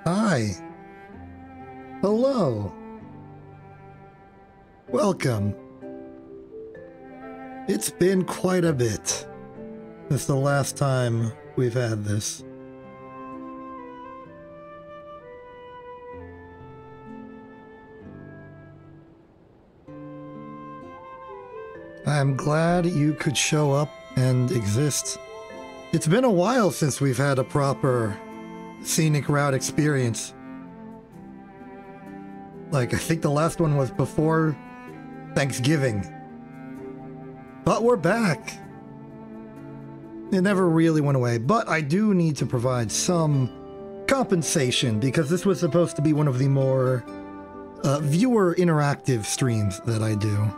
Hi. Hello. Welcome. It's been quite a bit since the last time we've had this. I'm glad you could show up and exist. It's been a while since we've had a proper scenic route experience. Like, I think the last one was before Thanksgiving. But we're back. It never really went away, but I do need to provide some compensation because this was supposed to be one of the more viewer interactive streams that I do.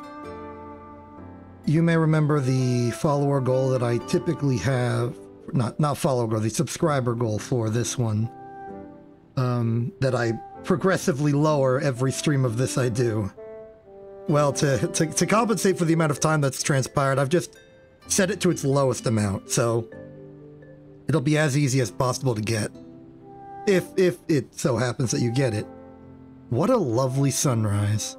You may remember the follower goal that I typically have, not follower goal, the subscriber goal for this one, that I progressively lower every stream of this I do. Well, to compensate for the amount of time that's transpired, I've just set it to its lowest amount, so it'll be as easy as possible to get. If it so happens that you get it. What a lovely sunrise.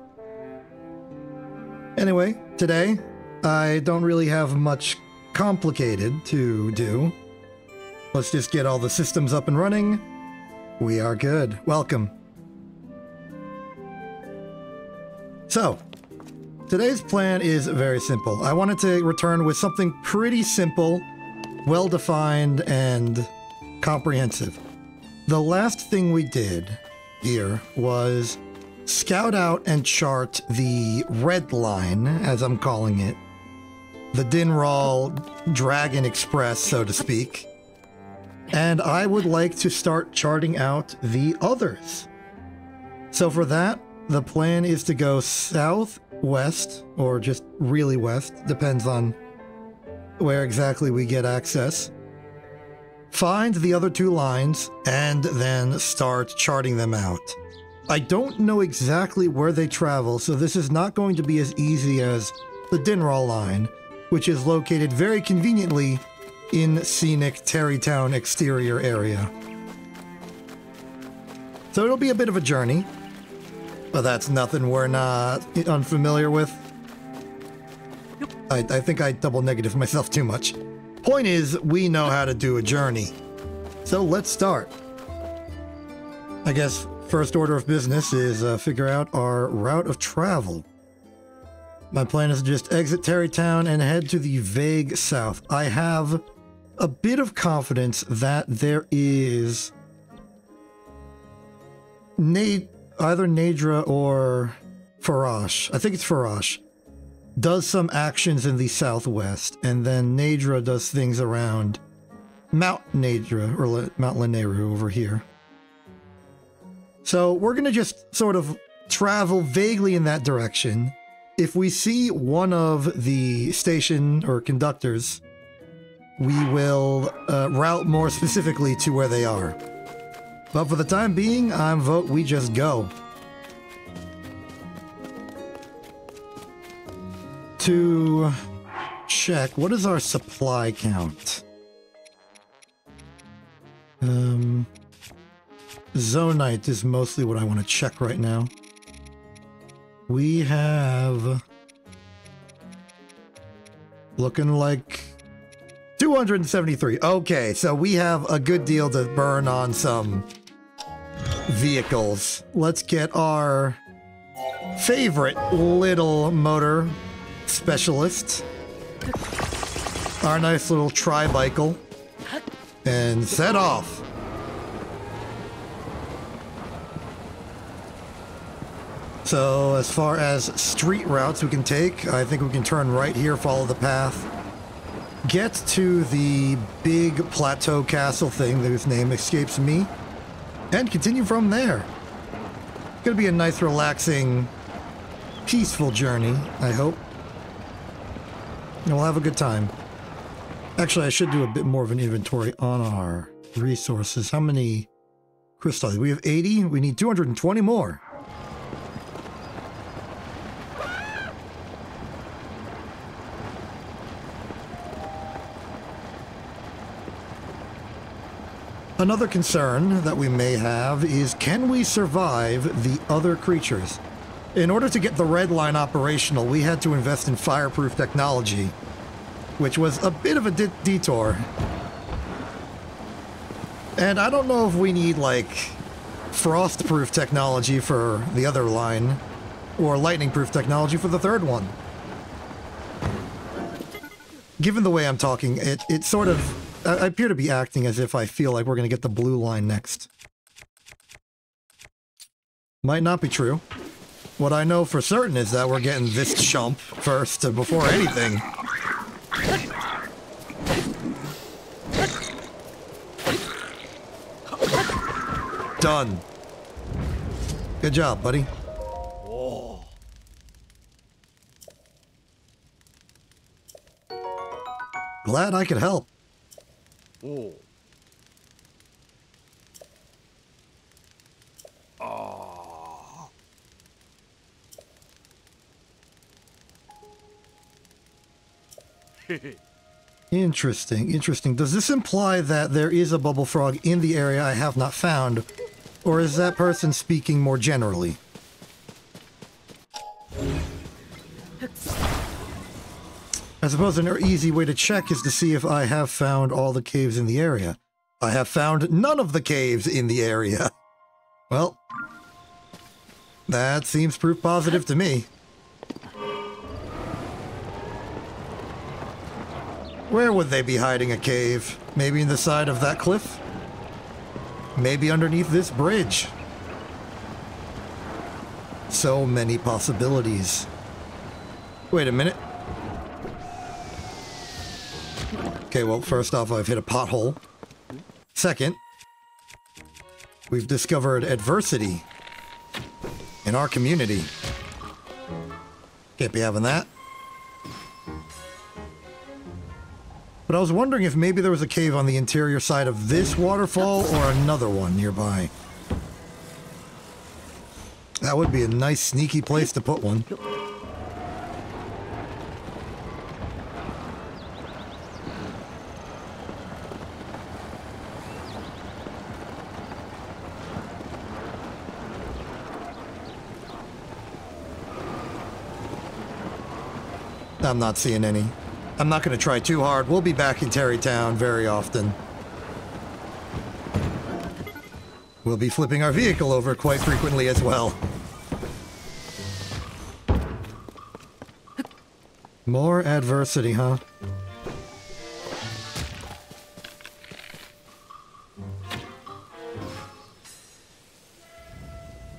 Anyway, today, I don't really have much complicated to do. Let's just get all the systems up and running. We are good. Welcome. So, today's plan is very simple. I wanted to return with something pretty simple, well-defined, and comprehensive. The last thing we did here was scout out and chart the red line, as I'm calling it. The Dinral Dragon Express, so to speak. And I would like to start charting out the others. So for that, the plan is to go southwest, or just really west, depends on where exactly we get access. Find the other two lines, and then start charting them out. I don't know exactly where they travel, so this is not going to be as easy as the Dinral line, which is located very conveniently in Scenic Terrytown exterior area. So it'll be a bit of a journey, but that's nothing we're not unfamiliar with. I think I double negative myself too much. Point is, we know how to do a journey. So let's start. I guess first order of business is figure out our route of travel. My plan is to just exit Terrytown and head to the vague south. I have a bit of confidence that there is either Nadra or Farash, I think it's Farash, does some actions in the southwest, and then Nadra does things around Mount Nadra, or Mount Lanayru over here. So we're going to just sort of travel vaguely in that direction. If we see one of the station or conductors, we will route more specifically to where they are. But for the time being, I vote we just go. To check, what is our supply count? Zonite is mostly what I want to check right now. We have... looking like 273. Okay, so we have a good deal to burn on some vehicles. Let's get our favorite little motor specialist, our nice little tri-bicycle, and set off. So as far as street routes we can take, I think we can turn right here, follow the path, get to the big plateau castle thing whose name escapes me, and continue from there. Gonna be a nice, relaxing, peaceful journey, I hope. And we'll have a good time. Actually, I should do a bit more of an inventory on our resources. How many crystals? We have 80. We need 220 more. Another concern that we may have is, can we survive the other creatures? In order to get the red line operational, we had to invest in fireproof technology, which was a bit of a detour. And I don't know if we need, like, frost-proof technology for the other line, or lightning-proof technology for the third one. Given the way I'm talking, it sort of... I appear to be acting as if I feel like we're going to get the blue line next. Might not be true. What I know for certain is that we're getting this chump first before anything. Done. Good job, buddy. Glad I could help. Interesting, interesting. Does this imply that there is a bubble frog in the area I have not found? Or is that person speaking more generally? I suppose an easy way to check is to see if I have found all the caves in the area. I have found none of the caves in the area. Well, that seems proof positive to me. Where would they be hiding a cave? Maybe in the side of that cliff? Maybe underneath this bridge? So many possibilities. Wait a minute. Okay, well, first off, I've hit a pothole. Second, we've discovered adversity in our community. Can't be having that. But I was wondering if maybe there was a cave on the interior side of this waterfall or another one nearby. That would be a nice sneaky place to put one. I'm not seeing any. I'm not going to try too hard. We'll be back in Terrytown very often. We'll be flipping our vehicle over quite frequently as well. More adversity, huh?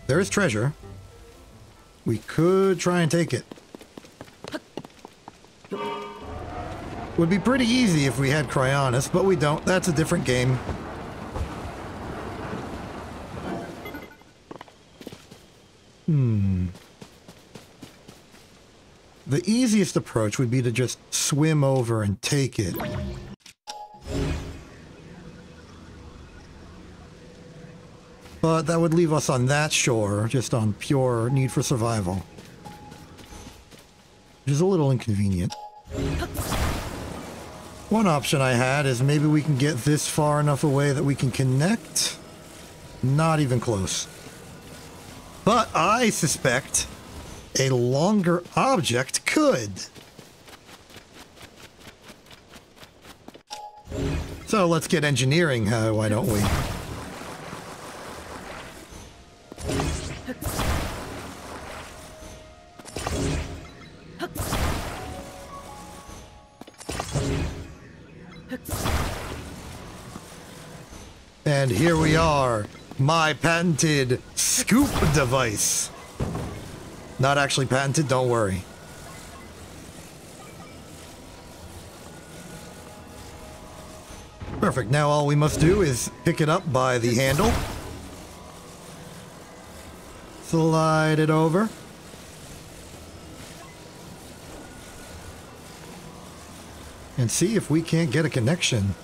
There is treasure. We could try and take it. Would be pretty easy if we had Cryonis, but we don't. That's a different game. The easiest approach would be to just swim over and take it. But that would leave us on that shore, just on pure need for survival. Which is a little inconvenient. One option I had is maybe we can get this far enough away that we can connect. Not even close. But I suspect a longer object could. So let's get engineering, why don't we? And here we are, my patented scoop device. Not actually patented, don't worry. Perfect, now all we must do is pick it up by the handle. Slide it over. And see if we can't get a connection.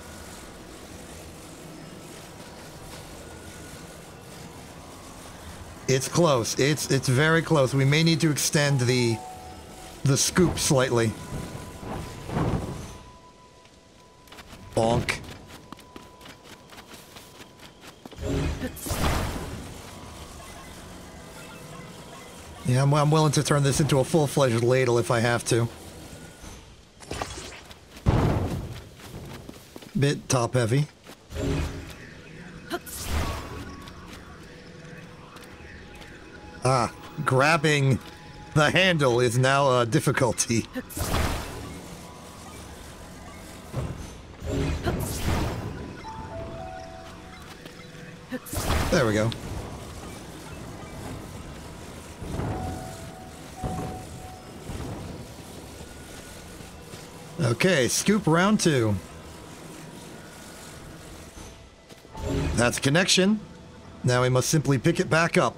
It's close. It's very close. We may need to extend the scoop slightly. Bonk. Yeah, I'm willing to turn this into a full-fledged ladle if I have to. Bit top-heavy. Ah, grabbing the handle is now a difficulty. There we go. Okay, scoop round 2. That's connection. Now we must simply pick it back up.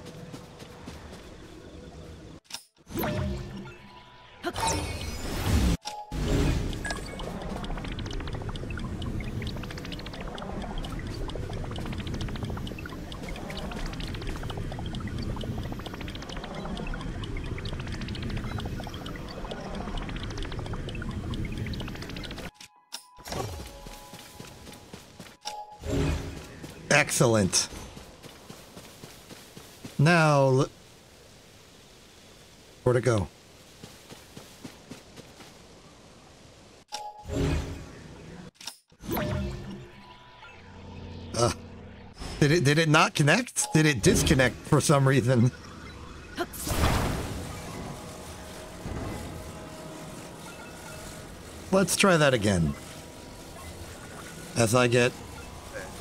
Excellent. Now, where'd it go? Did it not connect? Did it disconnect for some reason? Let's try that again. As I get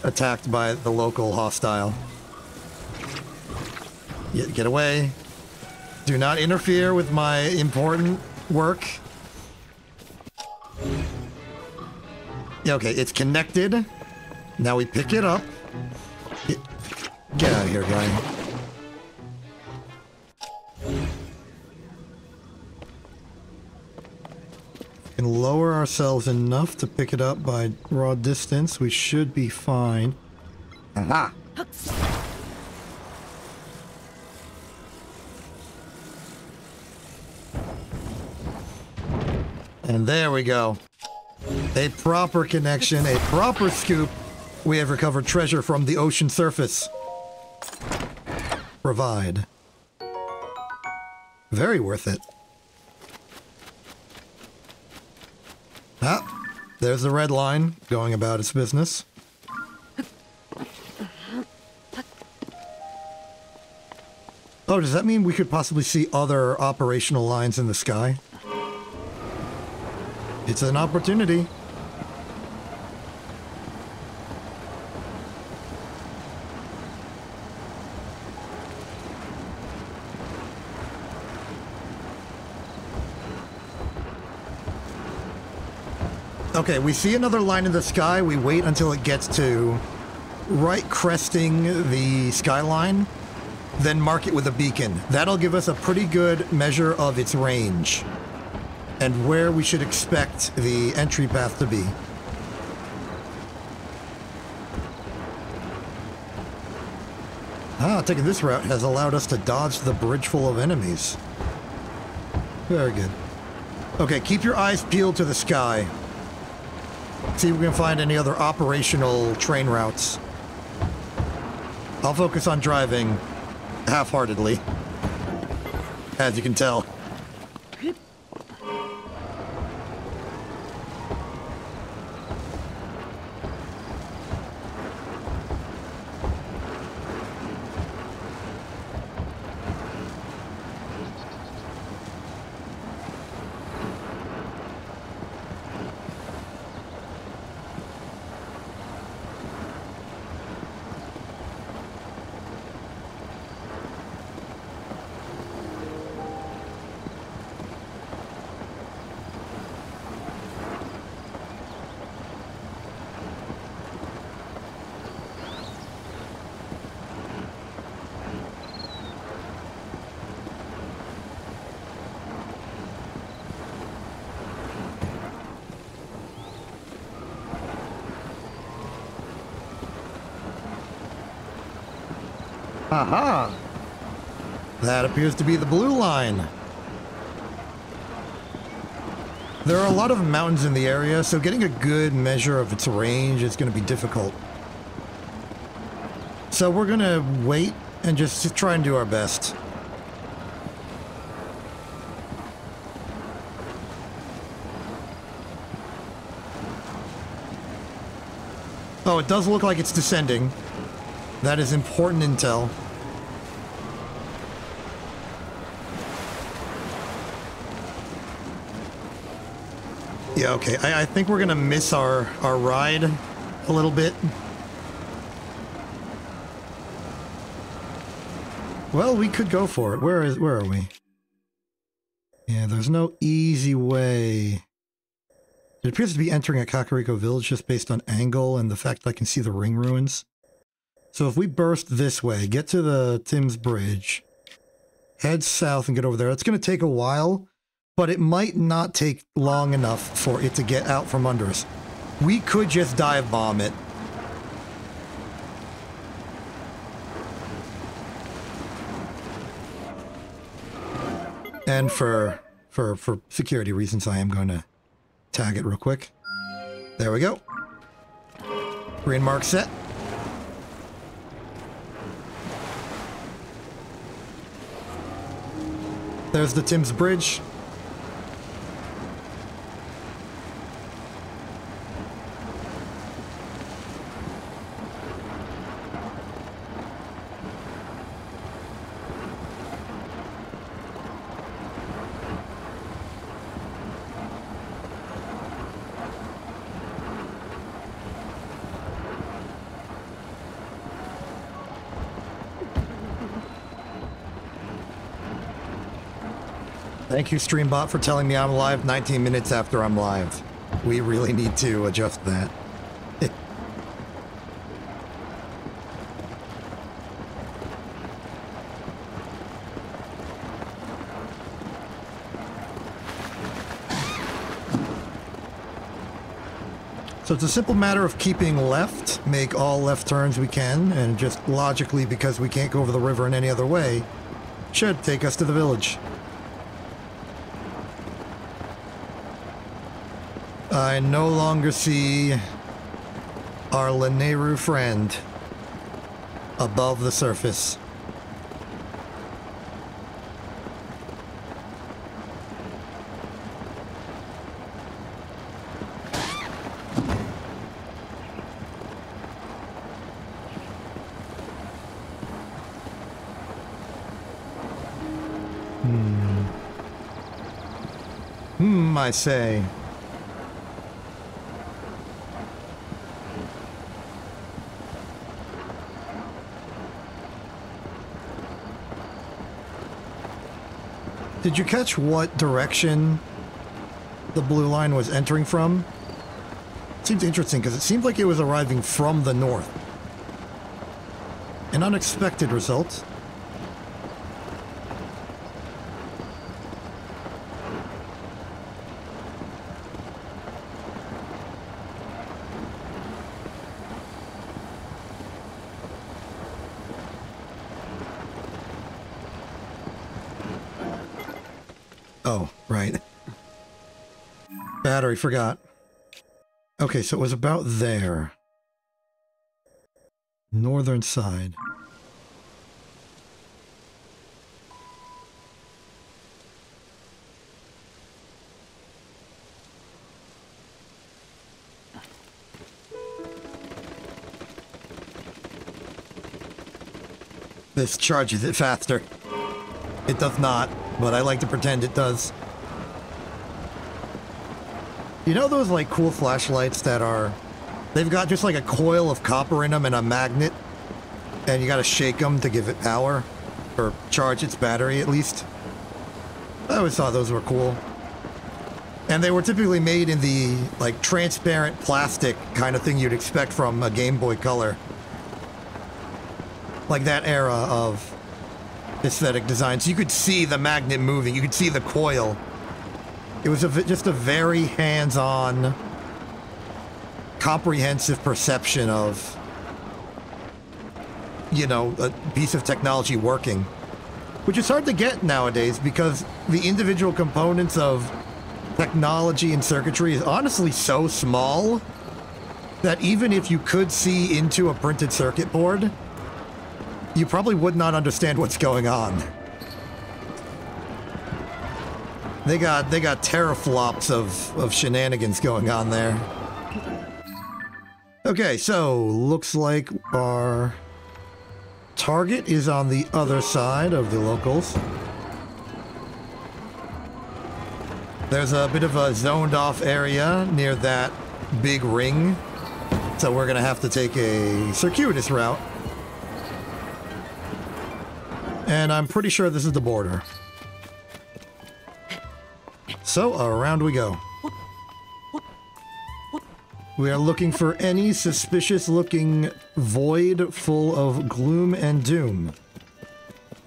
attacked by the local hostile. Get away. Do not interfere with my important work. Yeah, okay, it's connected. Now we pick it up. Get out of here, guy. Can lower ourselves enough to pick it up by raw distance. We should be fine. Aha! And there we go. A proper connection, a proper scoop. We have recovered treasure from the ocean surface. Provide. Very worth it. Ah, there's the red line going about its business. Oh, does that mean we could possibly see other operational lines in the sky? It's an opportunity. Okay, we see another line in the sky. We wait until it gets to right cresting the skyline, then mark it with a beacon. That'll give us a pretty good measure of its range and where we should expect the entry path to be. Taking this route has allowed us to dodge the bridge full of enemies. Very good. Okay, keep your eyes peeled to the sky. See if we can find any other operational train routes. I'll focus on driving half-heartedly, as you can tell. Aha! That appears to be the blue line. There are a lot of mountains in the area, so getting a good measure of its range is going to be difficult. So we're going to wait and just try and do our best. Oh, it does look like it's descending. That is important intel. Yeah, okay. I think we're gonna miss our ride a little bit. Well, we could go for it. Where are we? Yeah, there's no easy way. It appears to be entering a Kakariko village just based on angle and the fact that I can see the ring ruins. So if we burst this way, get to the Tim's Bridge, head south and get over there, it's going to take a while, but it might not take long enough for it to get out from under us. We could just dive bomb it. And for security reasons, I am going to tag it real quick. There we go. Green mark set. There's the Tim's Bridge. Thank you, Streambot, for telling me I'm live 19 minutes after I'm live. We really need to adjust that. So it's a simple matter of keeping left, make all left turns we can, and just logically, because we can't go over the river in any other way, should take us to the village. I no longer see our Lanayru friend above the surface. I say. Did you catch what direction the blue line was entering from? Seems interesting because it seemed like it was arriving from the north. An unexpected result. Oh, right. Battery, forgot. Okay, so it was about there. Northern side. This charges it faster. It does not, but I like to pretend it does. You know those, like, cool flashlights that are... They've got just, like, a coil of copper in them and a magnet, and you gotta shake them to give it power, or charge its battery, at least. I always thought those were cool. And they were typically made in the, like, transparent plastic kind of thing you'd expect from a Game Boy Color. Like that era of aesthetic design. So you could see the magnet moving, you could see the coil. It was just a very hands-on, comprehensive perception of, you know, a piece of technology working. Which is hard to get nowadays because the individual components of technology and circuitry is honestly so small that even if you could see into a printed circuit board, you probably would not understand what's going on. They got teraflops of shenanigans going on there. Okay, so looks like our target is on the other side of the locals. There's a bit of a zoned off area near that big ring, so we're gonna have to take a circuitous route. And I'm pretty sure this is the border. So, around we go. We are looking for any suspicious-looking void full of gloom and doom.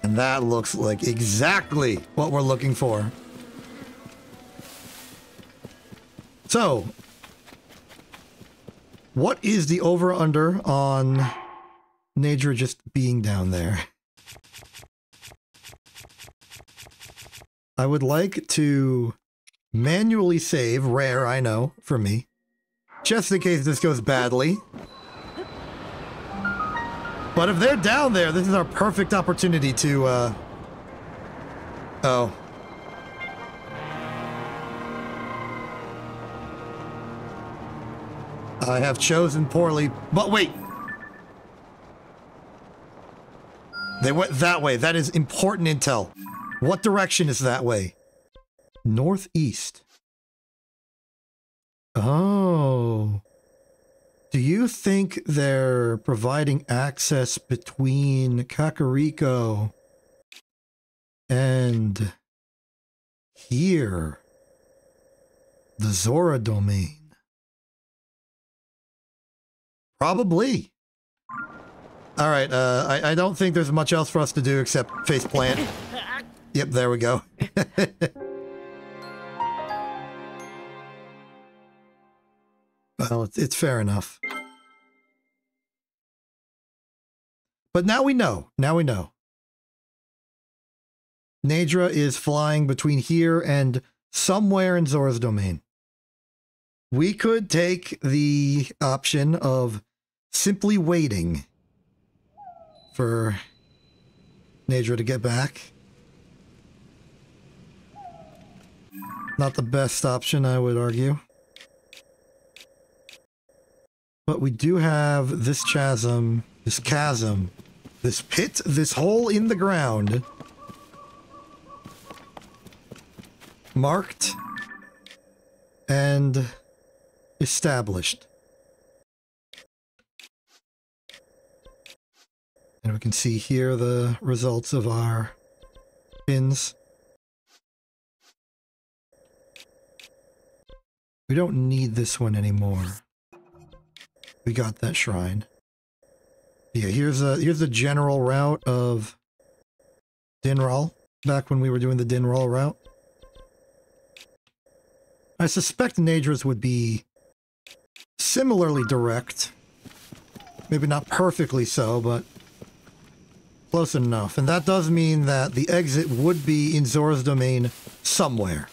And that looks like exactly what we're looking for. So, what is the over-under on Nadra just being down there? I would like to manually save, rare, I know, for me, just in case this goes badly. But if they're down there, this is our perfect opportunity to, oh. I have chosen poorly, but wait! They went that way. That is important intel. What direction is that way? Northeast. Oh. Do you think they're providing access between Kakariko and here? The Zora domain? Probably. Alright, I don't think there's much else for us to do except faceplant. Yep, there we go. Well, it's fair enough. But now we know. Now we know. Nadra is flying between here and somewhere in Zora's domain. We could take the option of simply waiting for Nadra to get back. Not the best option, I would argue. But we do have this chasm, this chasm, this pit, this hole in the ground marked and established. And we can see here the results of our pins. We don't need this one anymore. We got that shrine. Yeah, here's a general route of Dinral, back when we were doing the Dinral route. I suspect Nadra's would be similarly direct. Maybe not perfectly so, but close enough. And that does mean that the exit would be in Zora's domain somewhere.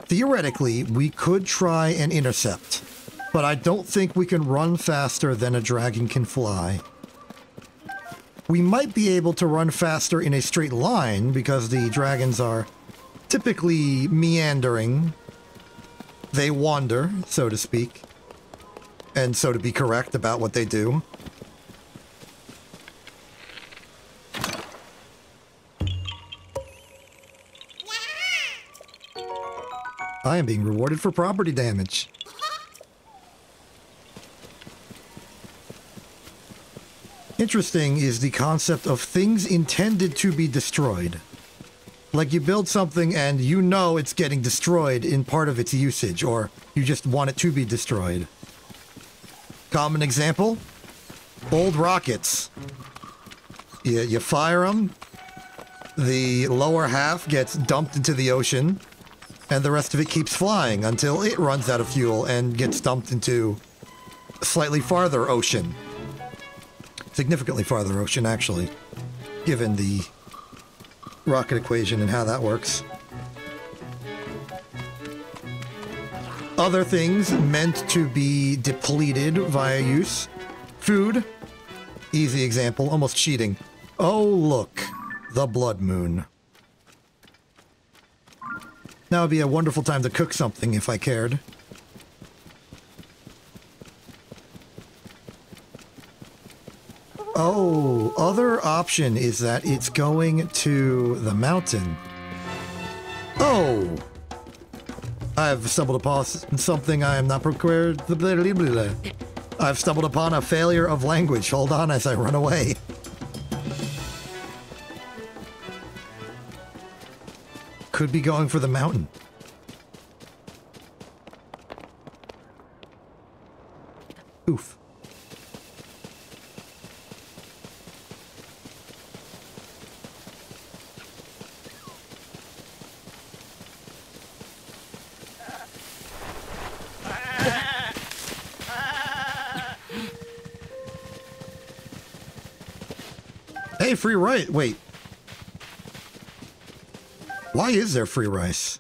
Theoretically, we could try and intercept, but I don't think we can run faster than a dragon can fly. We might be able to run faster in a straight line because the dragons are typically meandering. They wander, so to speak. And so to be correct about what they do. I am being rewarded for property damage. Interesting is the concept of things intended to be destroyed. Like you build something and you know it's getting destroyed in part of its usage, or you just want it to be destroyed. Common example? Old rockets. You fire them, the lower half gets dumped into the ocean, and the rest of it keeps flying until it runs out of fuel and gets dumped into a slightly farther ocean. Significantly farther ocean, actually, given the rocket equation and how that works. Other things meant to be depleted via use. Food. Easy example, almost cheating. Oh, look. The blood moon. Now would be a wonderful time to cook something if I cared. Oh, other option is that it's going to the mountain. Oh! I've stumbled upon something I am not prepared. I've stumbled upon a failure of language. Hold on as I run away. Could be going for the mountain. Oof. Hey, free rice. Wait. Why is there free rice?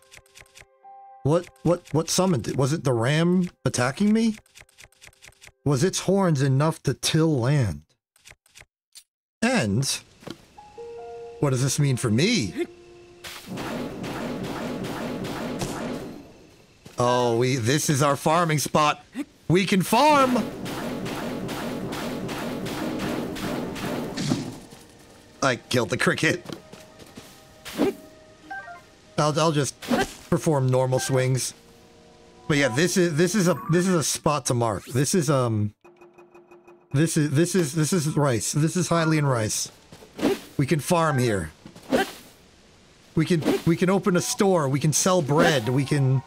What summoned it? Was it the ram attacking me? Was its horns enough to till land? And what does this mean for me? Oh, this is our farming spot. We can farm. I killed the cricket. I'll just perform normal swings. But yeah, this is a spot to mark. This is rice. This is Hylian rice. We can farm here. We can open a store. We can sell bread. We can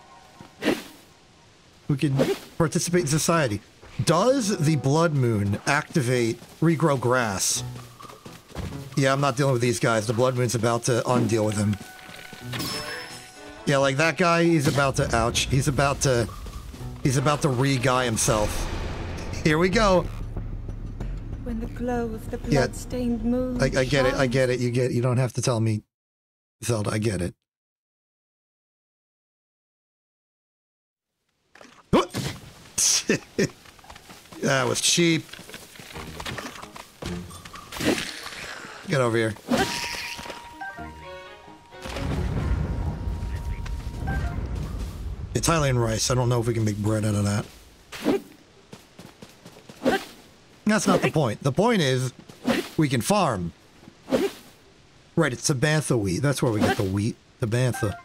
participate in society. Does the blood moon activate regrow grass? Yeah, I'm not dealing with these guys. The blood moon's about to undeal with him. Yeah, like that guy, he's about to, ouch. He's about to re-guy himself. Here we go. When the glow of the blood-stained moon I get it, I get it. You don't have to tell me, Zelda, I get it. That was cheap. Get over here. It's Hylian rice. I don't know if we can make bread out of that. That's not the point. The point is, we can farm. Right, it's Tabantha wheat. That's where we get the wheat. Tabantha.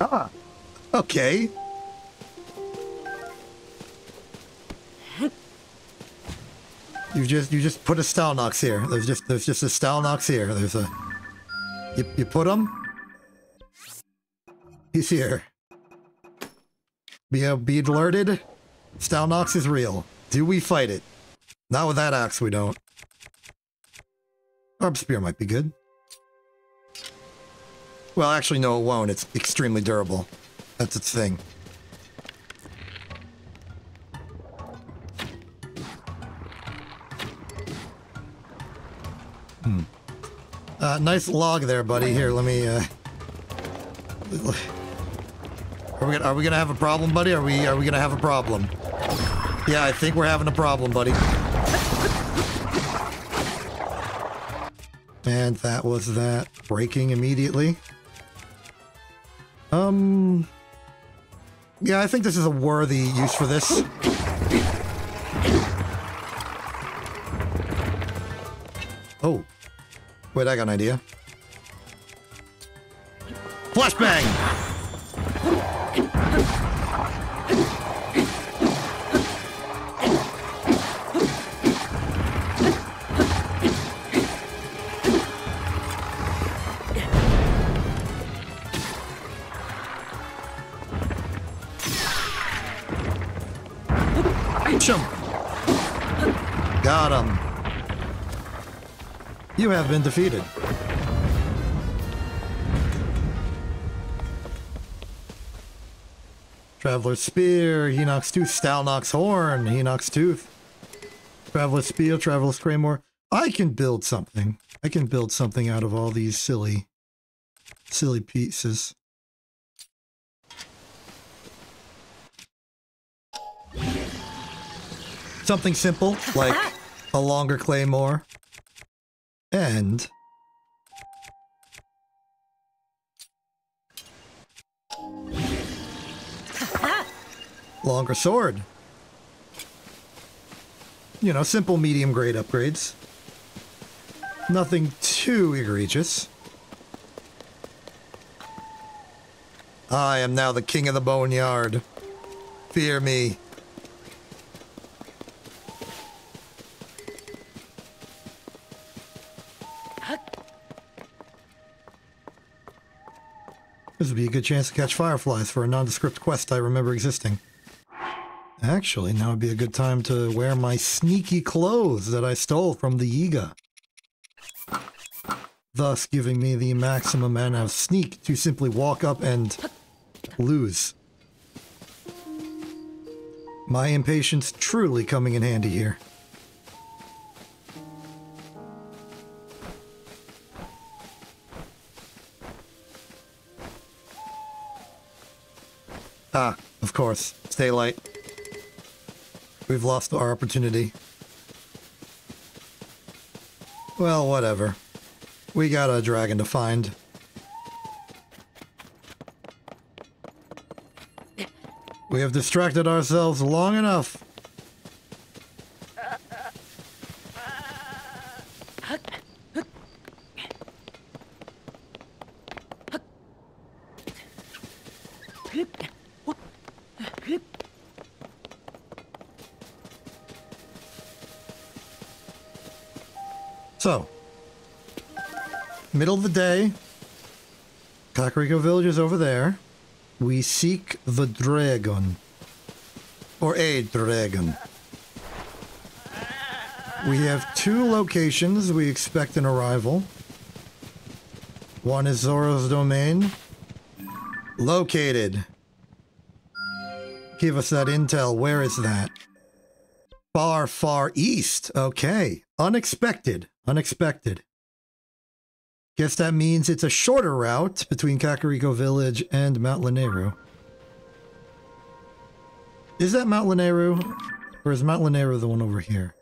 Ah, okay. You just put a Stalnox here. There's just a Stalnox here. There's a you put him. He's here. Be alerted. Stalnox is real. Do we fight it? Not with that axe, we don't. Barb Spear might be good. Well, actually, no, it won't. It's extremely durable. That's its thing. Nice log there, buddy. Here, let me, Are we gonna have a problem, buddy? Are we gonna have a problem? Yeah, I think we're having a problem, buddy. And that was that. Breaking immediately. Yeah, I think this is a worthy use for this. Oh. Wait, I got an idea. Flashbang! Got him. You have been defeated. Traveler's Spear, Enoch's Tooth, Stalnox Horn, Enoch's Tooth. Traveler's Spear, Traveler's Claymore. I can build something. I can build something out of all these silly pieces. Something simple, like a longer claymore, and longer sword. You know, simple medium grade upgrades. Nothing too egregious. I am now the king of the boneyard. Fear me. This would be a good chance to catch fireflies for a nondescript quest I remember existing. Actually, now would be a good time to wear my sneaky clothes that I stole from the Yiga. Thus giving me the maximum amount of sneak to simply walk up and lose. My impatience truly coming in handy here. Ah, of course. Stay light. We've lost our opportunity. Well, whatever. We got a dragon to find. We have distracted ourselves long enough. So, middle of the day, Kakariko Village is over there. We seek the dragon. Or a dragon. We have 2 locations we expect an arrival. One is Zoro's domain. Located. Give us that intel. Where is that? Far, far east. Okay. Unexpected. Unexpected. Guess that means it's a shorter route between Kakariko Village and Mount Lanayru. Is that Mount Lanayru? Or is Mount Lanayru the one over here?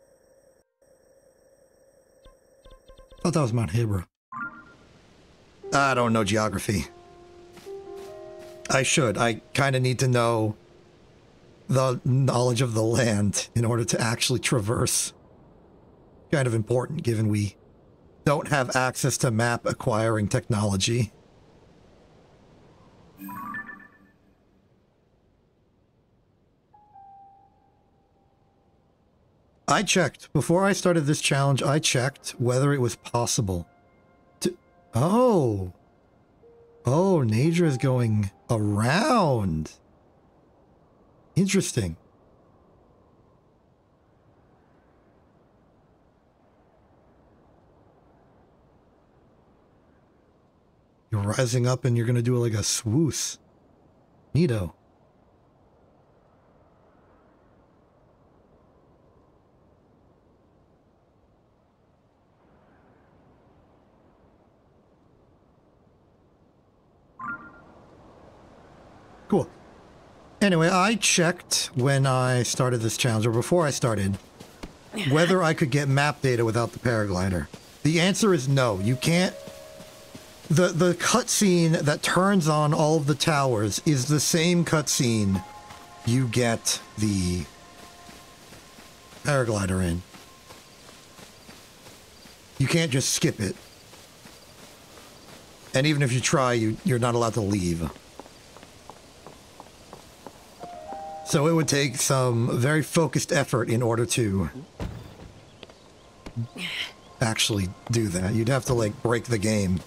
I thought that was Mount Hebra. I don't know geography. I should. I kind of need to know the knowledge of the land in order to actually traverse. Kind of important given we don't have access to map acquiring technology. I checked. Before I started this challenge, I checked whether it was possible to... Oh! Oh, Nadra is going around. Interesting. You're rising up and you're going to do like a swoosh. Neato. Cool. Anyway, I checked when I started this challenge, or before I started, whether I could get map data without the paraglider. The answer is no. You can't. The cutscene that turns on all of the towers is the same cutscene you get the paraglider in. You can't just skip it. And even if you try, you're not allowed to leave. So it would take some very focused effort in order to actually do that. You'd have to, like, break the game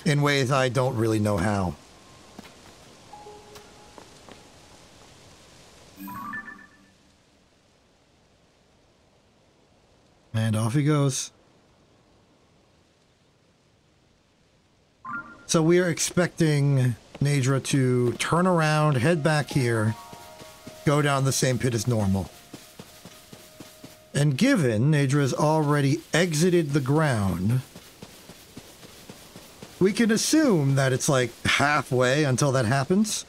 in ways I don't really know how. And off he goes. So we are expecting Nadra to turn around, head back here, go down the same pit as normal. And given Nadra's already exited the ground, we can assume that it's like halfway until that happens.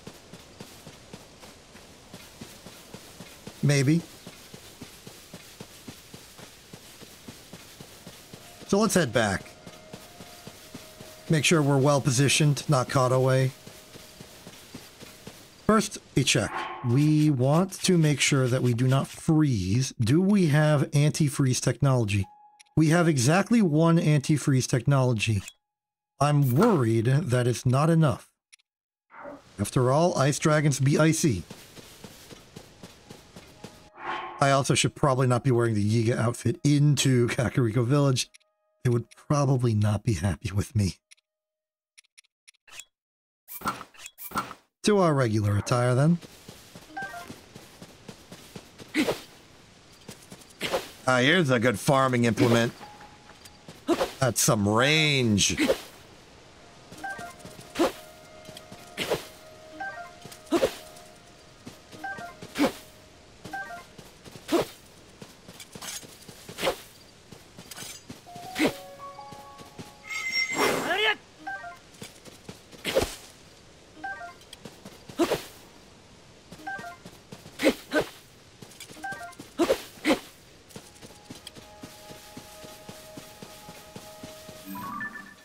Maybe. So let's head back. Make sure we're well positioned, not caught away. First, a check. We want to make sure that we do not freeze. Do we have anti-freeze technology? We have exactly one anti-freeze technology. I'm worried that it's not enough. After all, ice dragons be icy. I also should probably not be wearing the Yiga outfit into Kakariko Village. They would probably not be happy with me. To our regular attire, then. Ah, here's a good farming implement. That's some range.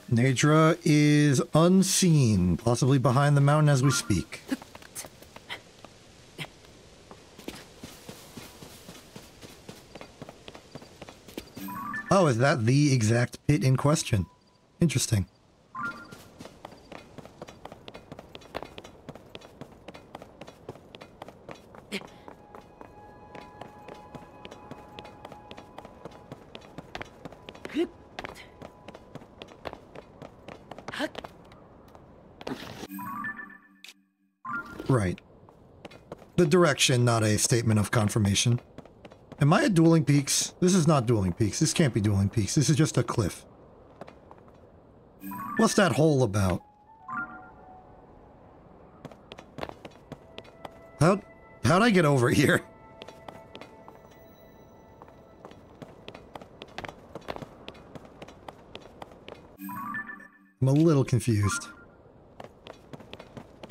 Nadra is unseen, possibly behind the mountain as we speak. Oh, is that the exact pit in question? Interesting. Right. The direction, not a statement of confirmation. Am I at Dueling Peaks? This is not Dueling Peaks. This can't be Dueling Peaks. This is just a cliff. What's that hole about? How'd I get over here? I'm a little confused.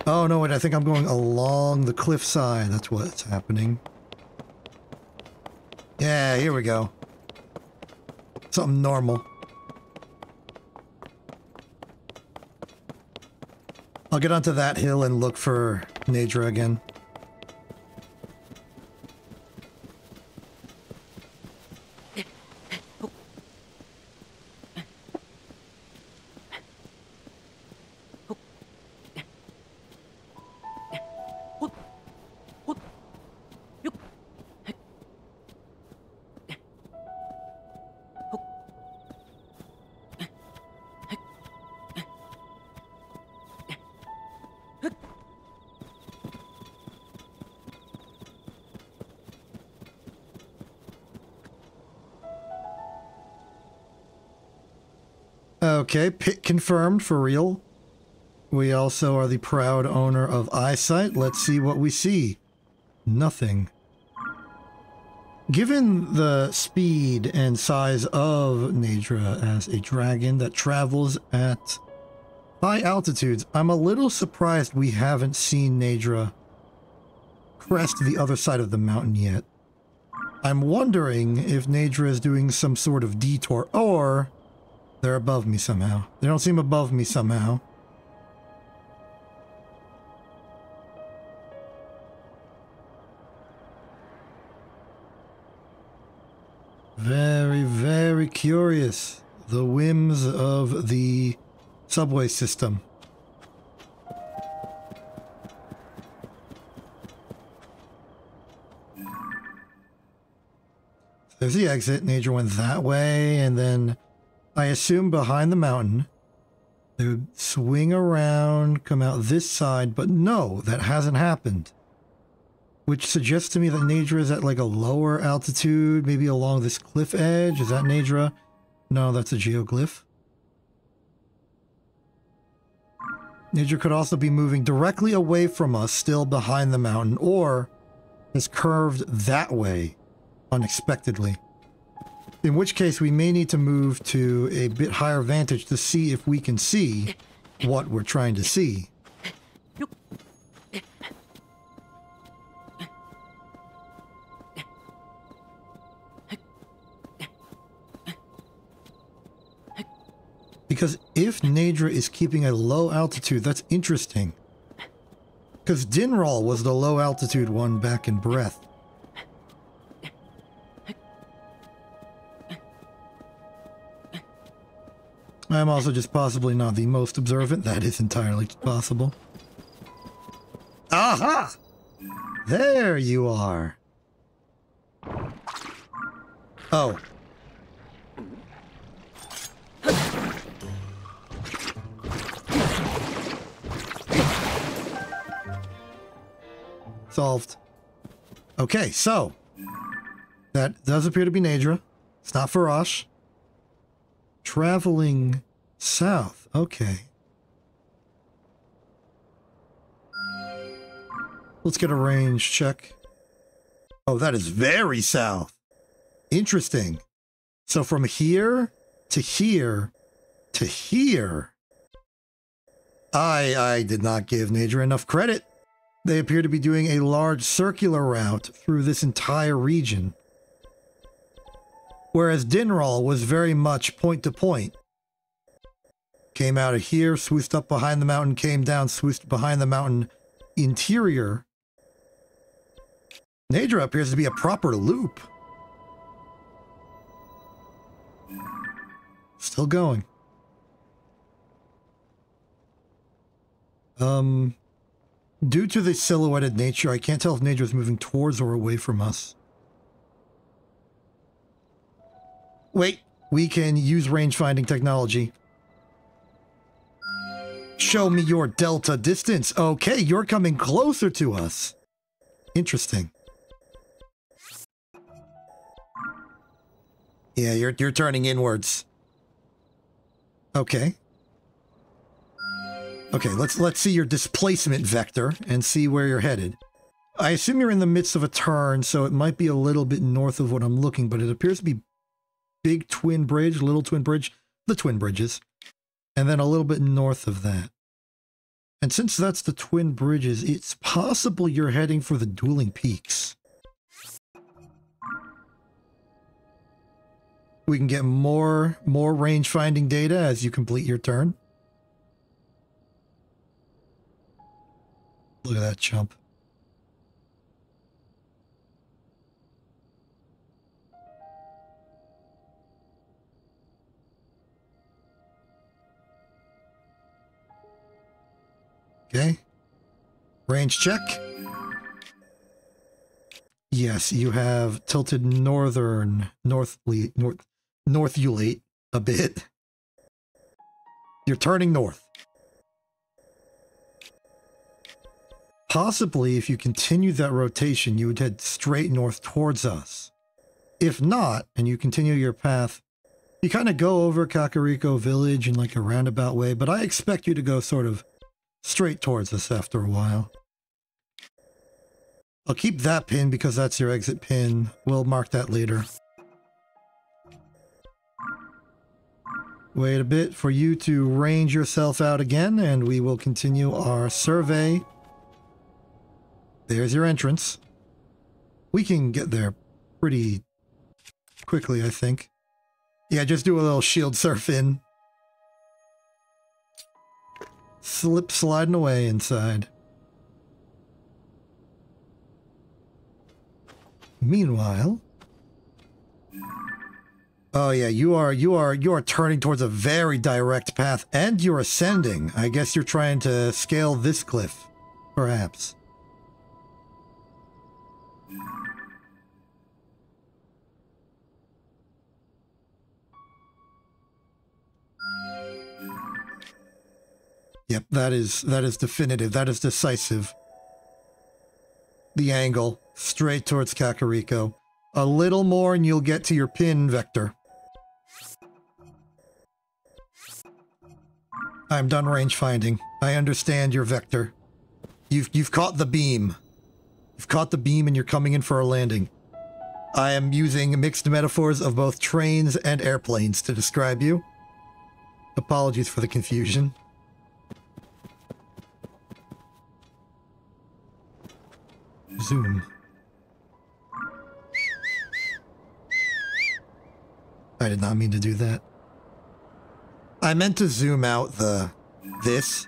Oh, no, wait, I think I'm going along the cliffside. That's what's happening. Yeah, here we go. Something normal. I'll get onto that hill and look for Nadra again. Okay, pit confirmed for real. We also are the proud owner of eyesight. Let's see what we see. Nothing. Given the speed and size of Nadra as a dragon that travels at high altitudes, I'm a little surprised we haven't seen Nadra crest the other side of the mountain yet. I'm wondering if Nadra is doing some sort of detour, or they're above me somehow. They don't seem above me somehow. Very, very curious. The whims of the subway system. There's the exit. Nature went that way, and then I assume behind the mountain. They would swing around, come out this side, but no, that hasn't happened. Which suggests to me that Nadra is at like a lower altitude, maybe along this cliff edge. Is that Nadra? No, that's a geoglyph. Nadra could also be moving directly away from us, still behind the mountain, or has curved that way unexpectedly. In which case, we may need to move to a bit higher vantage to see if we can see what we're trying to see. Because if Nadra is keeping a low altitude, that's interesting. Because Dinral was the low altitude one back in Breath. I'm also just possibly not the most observant. That is entirely possible. Aha! There you are. Oh. Solved. Okay, so that does appear to be Nadra. It's not Farash. Traveling south. Okay. Let's get a range check. Oh, that is very south. Interesting. So from here to here to here. I did not give Nadra enough credit. They appear to be doing a large circular route through this entire region. Whereas Dinral was very much point to point. Came out of here, swooshed up behind the mountain, came down, swooshed behind the mountain interior. Nadra appears to be a proper loop. Still going. Due to the silhouetted nature, I can't tell if Nadra is moving towards or away from us. Wait, we can use range-finding technology. Show me your delta distance. Okay, you're coming closer to us. Interesting. Yeah, you're turning inwards. Okay. Okay, let's see your displacement vector and see where you're headed. I assume you're in the midst of a turn, so it might be a little bit north of what I'm looking, but it appears to be Big Twin Bridge, Little Twin Bridge, the Twin Bridges, and then a little bit north of that. And since that's the Twin Bridges, it's possible you're heading for the Dueling Peaks. We can get more range-finding data as you complete your turn. Look at that jump. Okay. Range check. Yes, you have tilted north ulate a bit. You're turning north. Possibly, if you continue that rotation, you would head straight north towards us. If not, and you continue your path You kind of go over Kakariko Village in like a roundabout way, but I expect you to go sort of straight towards us after a while. I'll keep that pin because that's your exit pin. We'll mark that later. Wait a bit for you to range yourself out again, and we will continue our survey. There's your entrance. We can get there pretty quickly, I think. Yeah, just do a little shield surf in. Slip sliding away inside. Meanwhile... Oh yeah, you are turning towards a very direct path, and you're ascending. I guess you're trying to scale this cliff, perhaps. Yep, that is definitive. That is decisive. The angle, straight towards Kakariko. A little more and you'll get to your pin vector. I'm done range finding. I understand your vector. You've caught the beam. You've caught the beam and you're coming in for a landing. I am using mixed metaphors of both trains and airplanes to describe you. Apologies for the confusion. Zoom. I did not mean to do that. I meant to zoom out this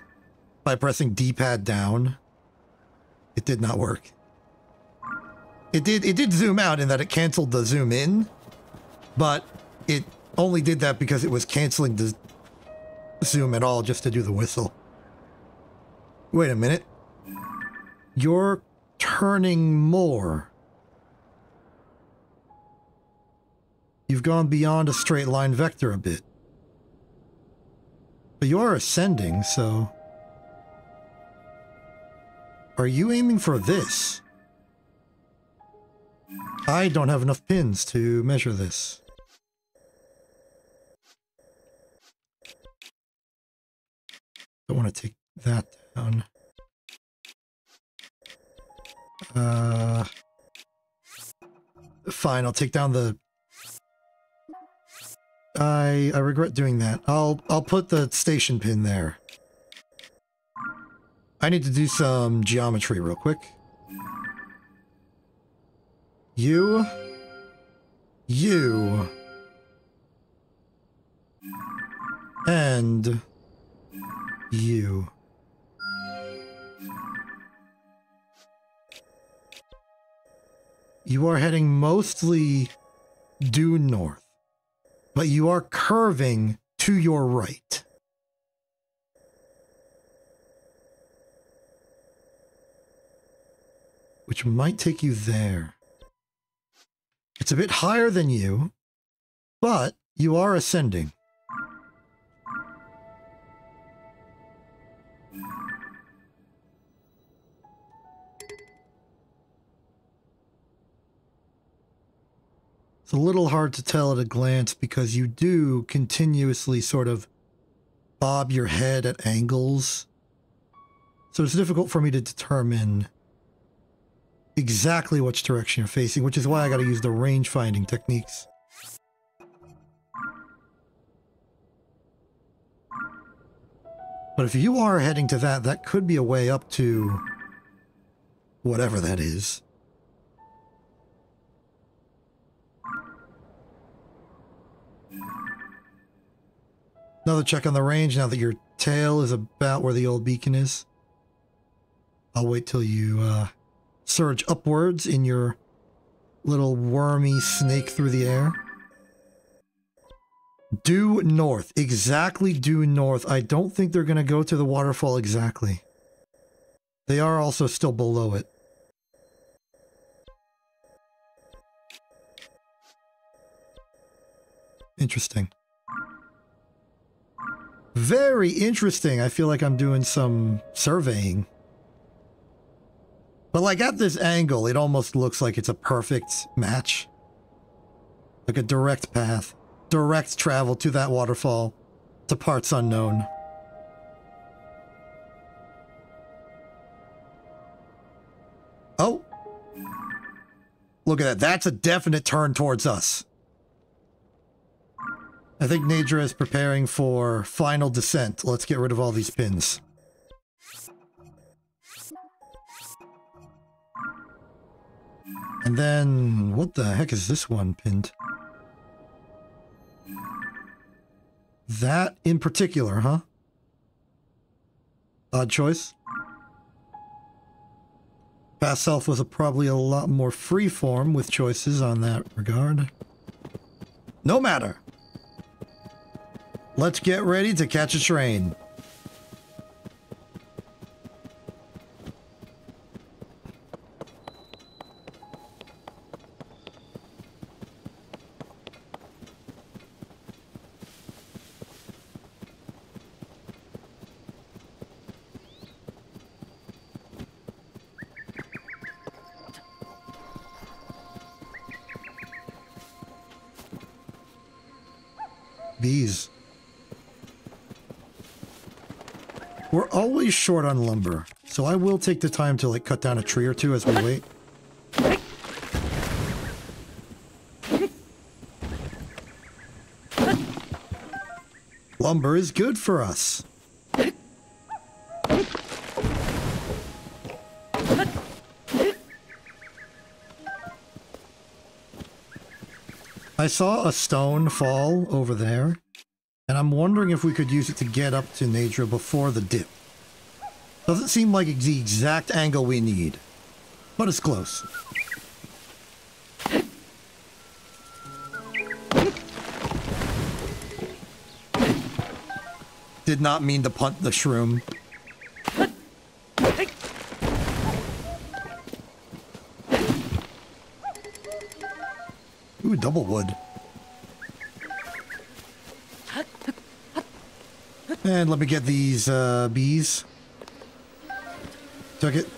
by pressing D-pad down. It did not work. It did zoom out in that it canceled the zoom in, but it only did that because it was canceling the zoom at all just to do the whistle. Wait a minute. You're turning more. You've gone beyond a straight line vector a bit. But you are ascending, so... Are you aiming for this? I don't have enough pins to measure this. Don't want to take that down. Fine, I'll take down the... I regret doing that. I'll put the station pin there. I need to do some geometry real quick. You, and you. You are heading mostly due north, but you are curving to your right. Which might take you there. It's a bit higher than you, but you are ascending. It's a little hard to tell at a glance because you do continuously sort of bob your head at angles. So it's difficult for me to determine exactly which direction you're facing, which is why I gotta use the range finding techniques. But if you are heading to that, that could be a way up to whatever that is. Another check on the range now that your tail is about where the old beacon is. I'll wait till you surge upwards in your little wormy snake through the air. Due north. Exactly due north. I don't think they're going to go to the waterfall exactly. They are also still below it. Interesting. Very interesting. I feel like I'm doing some surveying. But like at this angle, it almost looks like it's a perfect match. Like a direct path. direct travel to that waterfall to parts unknown. Oh! Look at that. That's a definite turn towards us. I think Nadra is preparing for final descent. Let's get rid of all these pins. And then, what the heck is this one pinned? That in particular, huh? Odd choice. Past self was probably a lot more freeform with choices on that regard. No matter. Let's get ready to catch a train. Bees. We're always short on lumber, so I will take the time to like cut down a tree or two as we wait. Lumber is good for us. I saw a stone fall over there, and I'm wondering if we could use it to get up to Nadra before the dip. Doesn't seem like it's the exact angle we need, but it's close. Did not mean to punt the shroom. Ooh, double wood. And let me get these bees. Took it.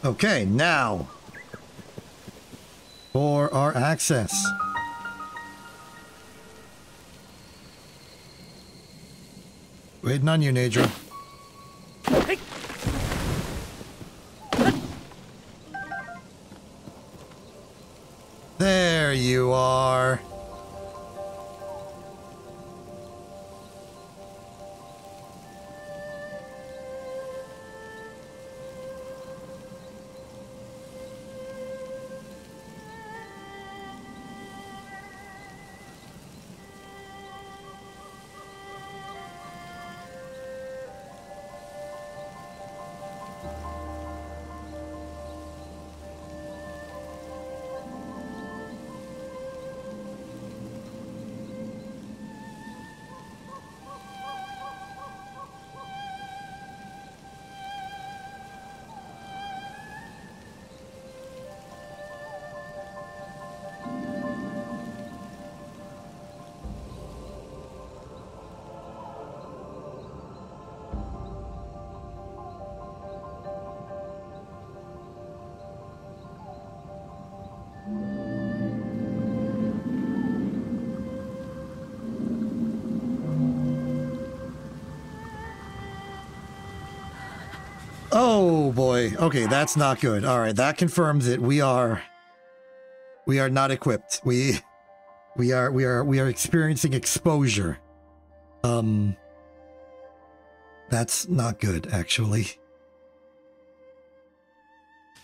Okay, now for our access. Waiting on you, Nadra. There you are. Oh boy. Okay, that's not good. All right, that confirms it. We are not equipped. We are experiencing exposure. That's not good, actually.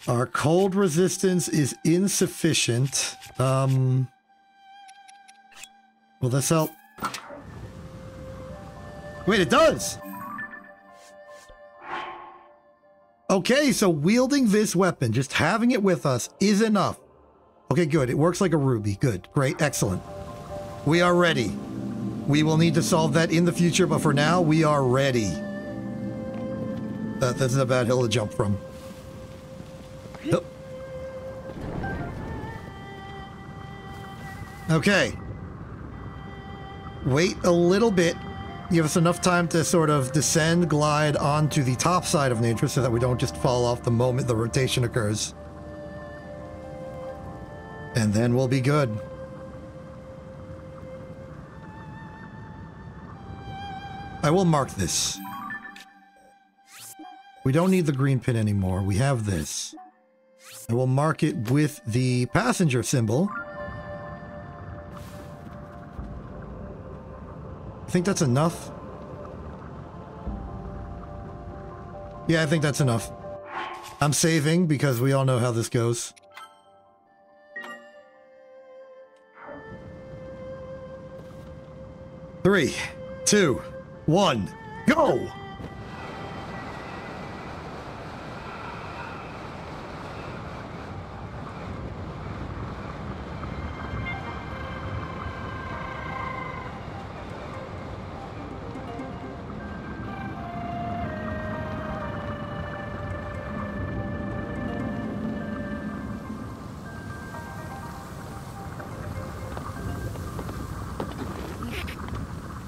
Our cold resistance is insufficient. Will this help? Wait, it does! Okay, so wielding this weapon, just having it with us, is enough. Okay, good. It works like a ruby. Good. Great. Excellent. We are ready. We will need to solve that in the future, but for now, we are ready. That's a bad hill to jump from. Nope. Okay. Wait a little bit. give us enough time to sort of descend, glide onto the top side of nature so that we don't just fall off the moment the rotation occurs. And then we'll be good. I will mark this. We don't need the green pin anymore. We have this. I will mark it with the passenger symbol. I think that's enough. Yeah, I think that's enough. I'm saving because we all know how this goes. Three, two, one, go!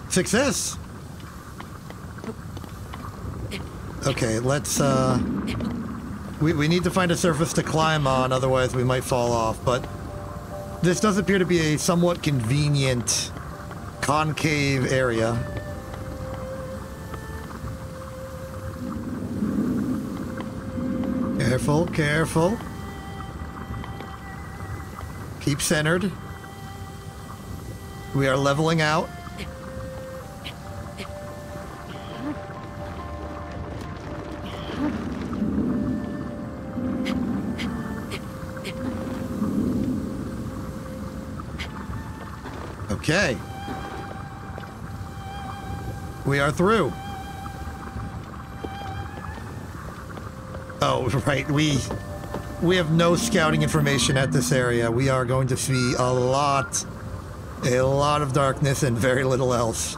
Success! Okay, let's, we need to find a surface to climb on, otherwise we might fall off, but this does appear to be a somewhat convenient concave area. Careful, careful. Keep centered. We are leveling out. Okay. We are through. Oh, right. We have no scouting information at this area. We are going to see a lot of darkness and very little else.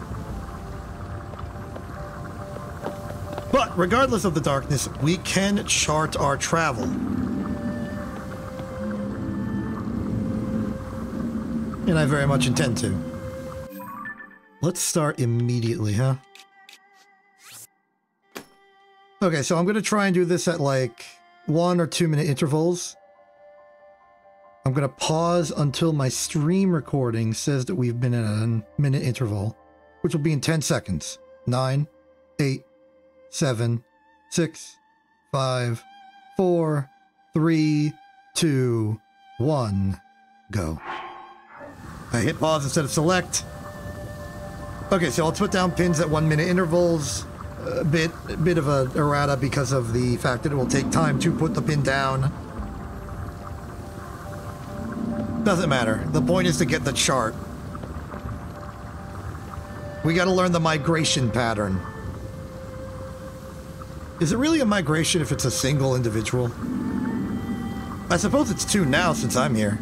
But regardless of the darkness, we can chart our travel. And I very much intend to. Let's start immediately, huh? Okay, so I'm going to try and do this at like 1 or 2 minute intervals. I'm going to pause until my stream recording says that we've been at a minute interval, which will be in 10 seconds. 9, 8, 7, 6, 5, 4, 3, 2, 1, go. I hit pause instead of select. Okay, so I'll put down pins at 1 minute intervals. A bit of a errata because of the fact that it will take time to put the pin down. Doesn't matter. The point is to get the chart. We gotta learn the migration pattern. Is it really a migration if it's a single individual? I suppose it's 2 now since I'm here.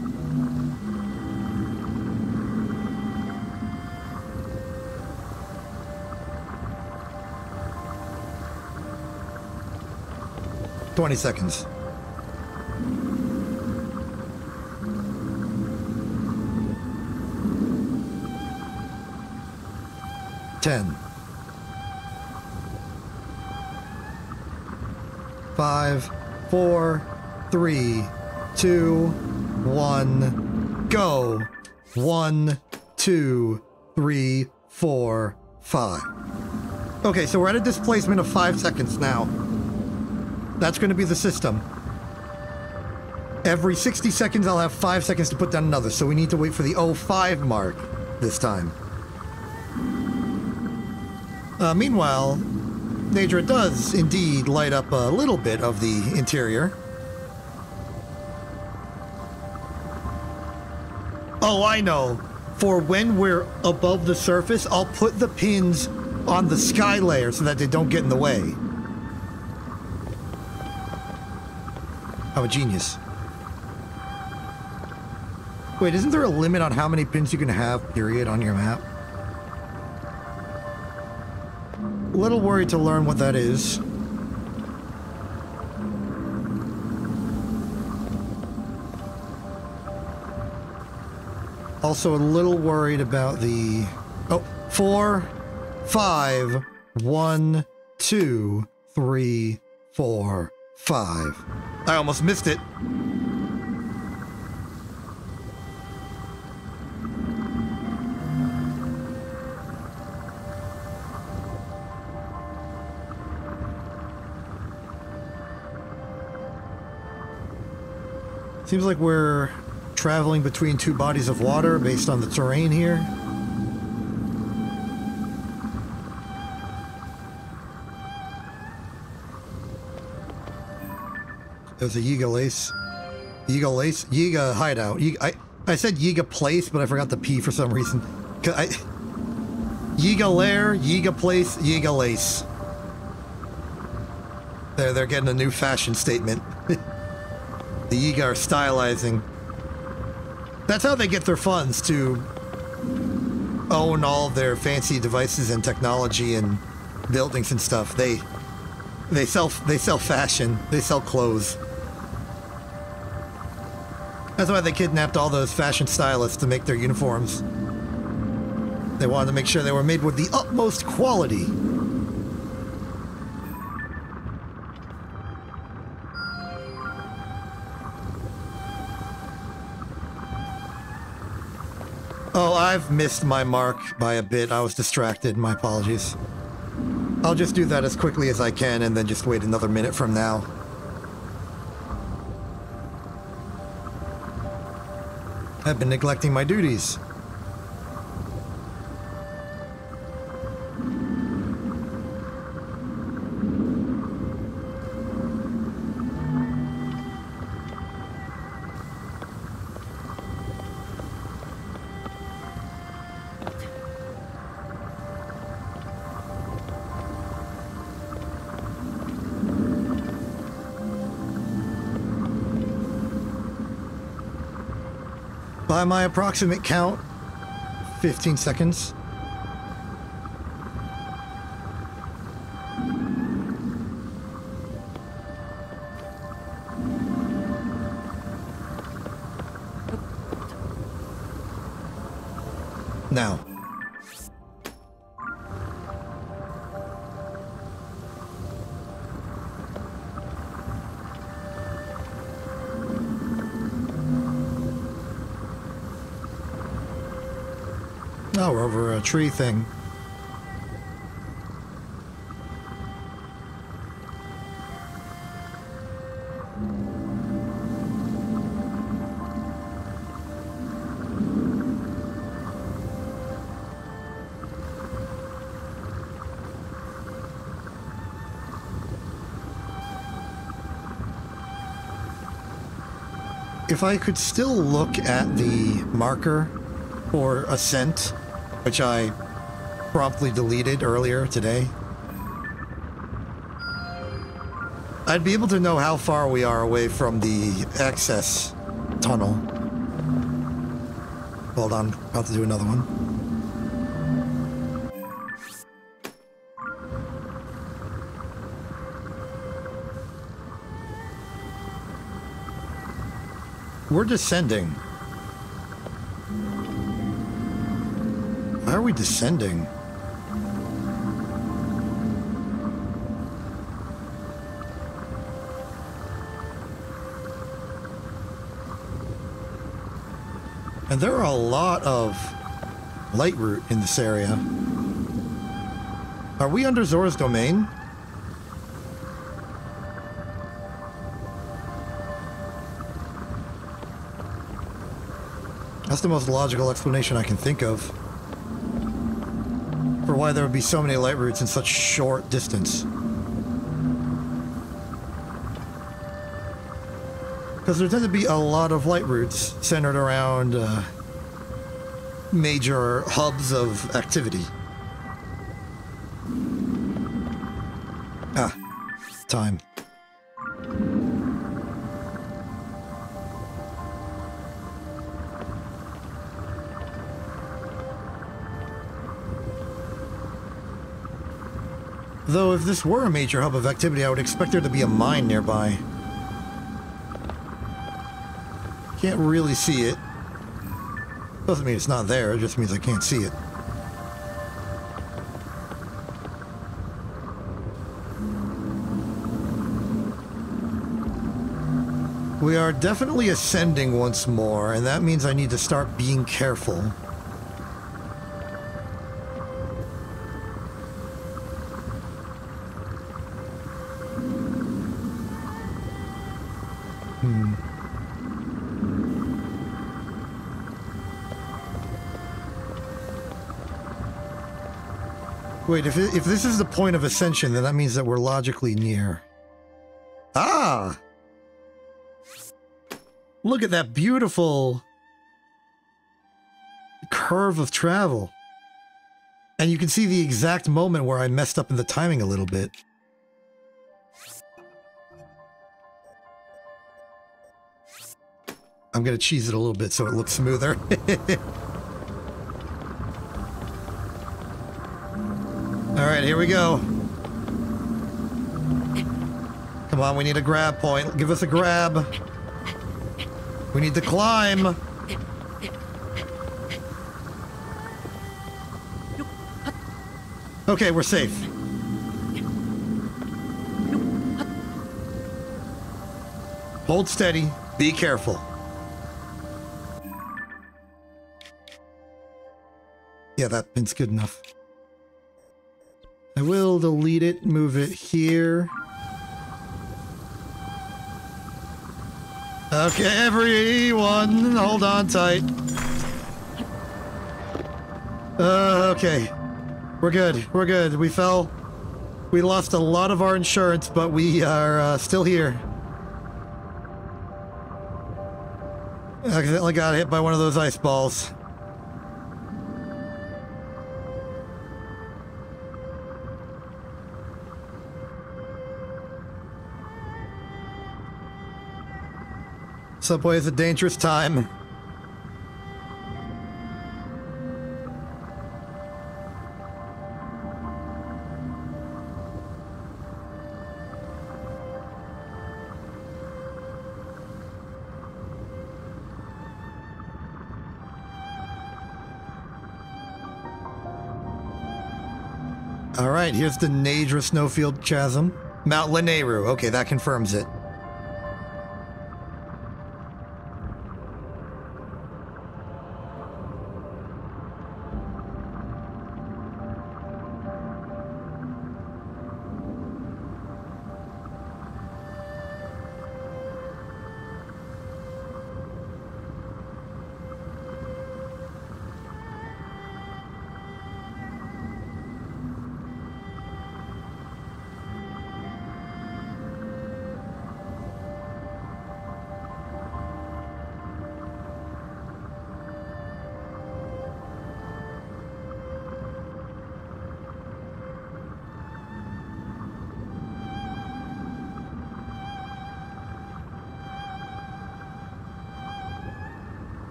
$20 seconds. $10. 5, 4, 3, 2, 1, go. 1, 2, 3, 4, 5. Okay, so we're at a displacement of 5 seconds now. That's going to be the system. Every 60 seconds, I'll have 5 seconds to put down another, so we need to wait for the 05 mark this time. Meanwhile, nature does indeed light up a little bit of the interior. Oh, I know. For when we're above the surface, I'll put the pins on the sky layer so that they don't get in the way. I'm a genius. Wait, isn't there a limit on how many pins you can have, period, on your map? A little worried to learn what that is. Also a little worried about the... Oh, 4, 5. 1, 2, 3, 4, 5. I almost missed it. Seems like we're traveling between two bodies of water based on the terrain here. There's a Yiga Lace. Yiga Lace? Yiga Hideout. I said Yiga Place, but I forgot the P for some reason. Yiga Lair, Yiga Place, Yiga Lace. They're getting a new fashion statement. The Yiga are stylizing. That's how they get their funds to own all of their fancy devices and technology and buildings and stuff. They sell fashion. They sell clothes. That's why they kidnapped all those fashion stylists to make their uniforms. They wanted to make sure they were made with the utmost quality. Oh, I've missed my mark by a bit. I was distracted. My apologies. I'll just do that as quickly as I can and then just wait another minute from now. I've been neglecting my duties. By my approximate count, 15 seconds. Now. Oh, we're over a tree thing. If I could still look at the marker for ascent, which I promptly deleted earlier today, I'd be able to know how far we are away from the access tunnel. Hold on, about to do another one. We're descending. Why are we descending? And there are a lot of light route in this area. Are we under Zora's domain? That's the most logical explanation I can think of for why there would be so many light routes in such short distance. Because there tend to be a lot of light routes centered around major hubs of activity. Ah, time. Though if this were a major hub of activity, I would expect there to be a mine nearby. Can't really see it. Doesn't mean it's not there, it just means I can't see it. We are definitely ascending once more, and that means I need to start being careful. Wait, if this is the point of ascension, then that means that we're logically near. Ah! Look at that beautiful curve of travel. And you can see the exact moment where I messed up in the timing a little bit. I'm gonna cheese it a little bit so it looks smoother. Alright, here we go. Come on, we need a grab point. Give us a grab. We need to climb. Okay, we're safe. Hold steady. Be careful. Yeah, that pin's good enough. I will delete it, move it here. Okay, everyone, hold on tight. Okay. We're good, we're good. We fell. We lost a lot of our insurance, but we are still here. I accidentally got hit by one of those ice balls. Subway is a dangerous time. All right, here's the Nadra Snowfield Chasm. Mount Lanayru. Okay, that confirms it.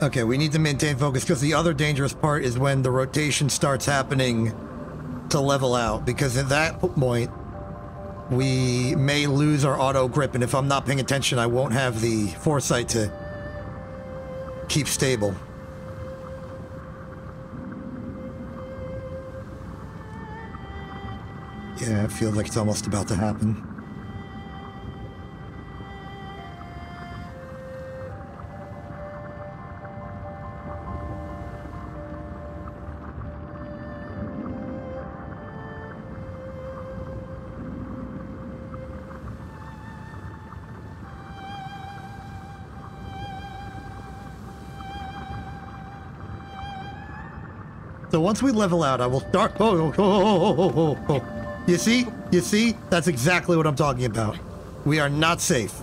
Okay, we need to maintain focus because the other dangerous part is when the rotation starts happening to level out, because at that point we may lose our auto grip, and if I'm not paying attention I won't have the foresight to keep stable. Yeah, it feels like it's almost about to happen. So once we level out, I will start. You see? You see? That's exactly what I'm talking about. We are not safe.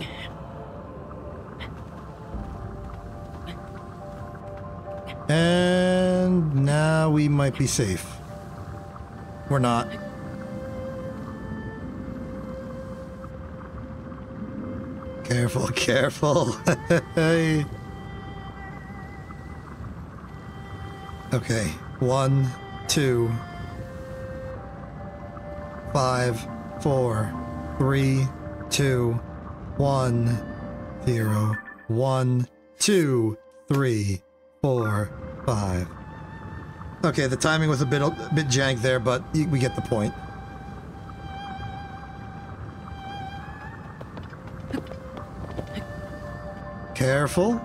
And now we might be safe. We're not. Careful, careful. Okay. 1, 2, 5, 4, 3, 2, 1, 0, 1, 2, 3, 4, 5. Okay, the timing was a bit jank there, but we get the point. Careful.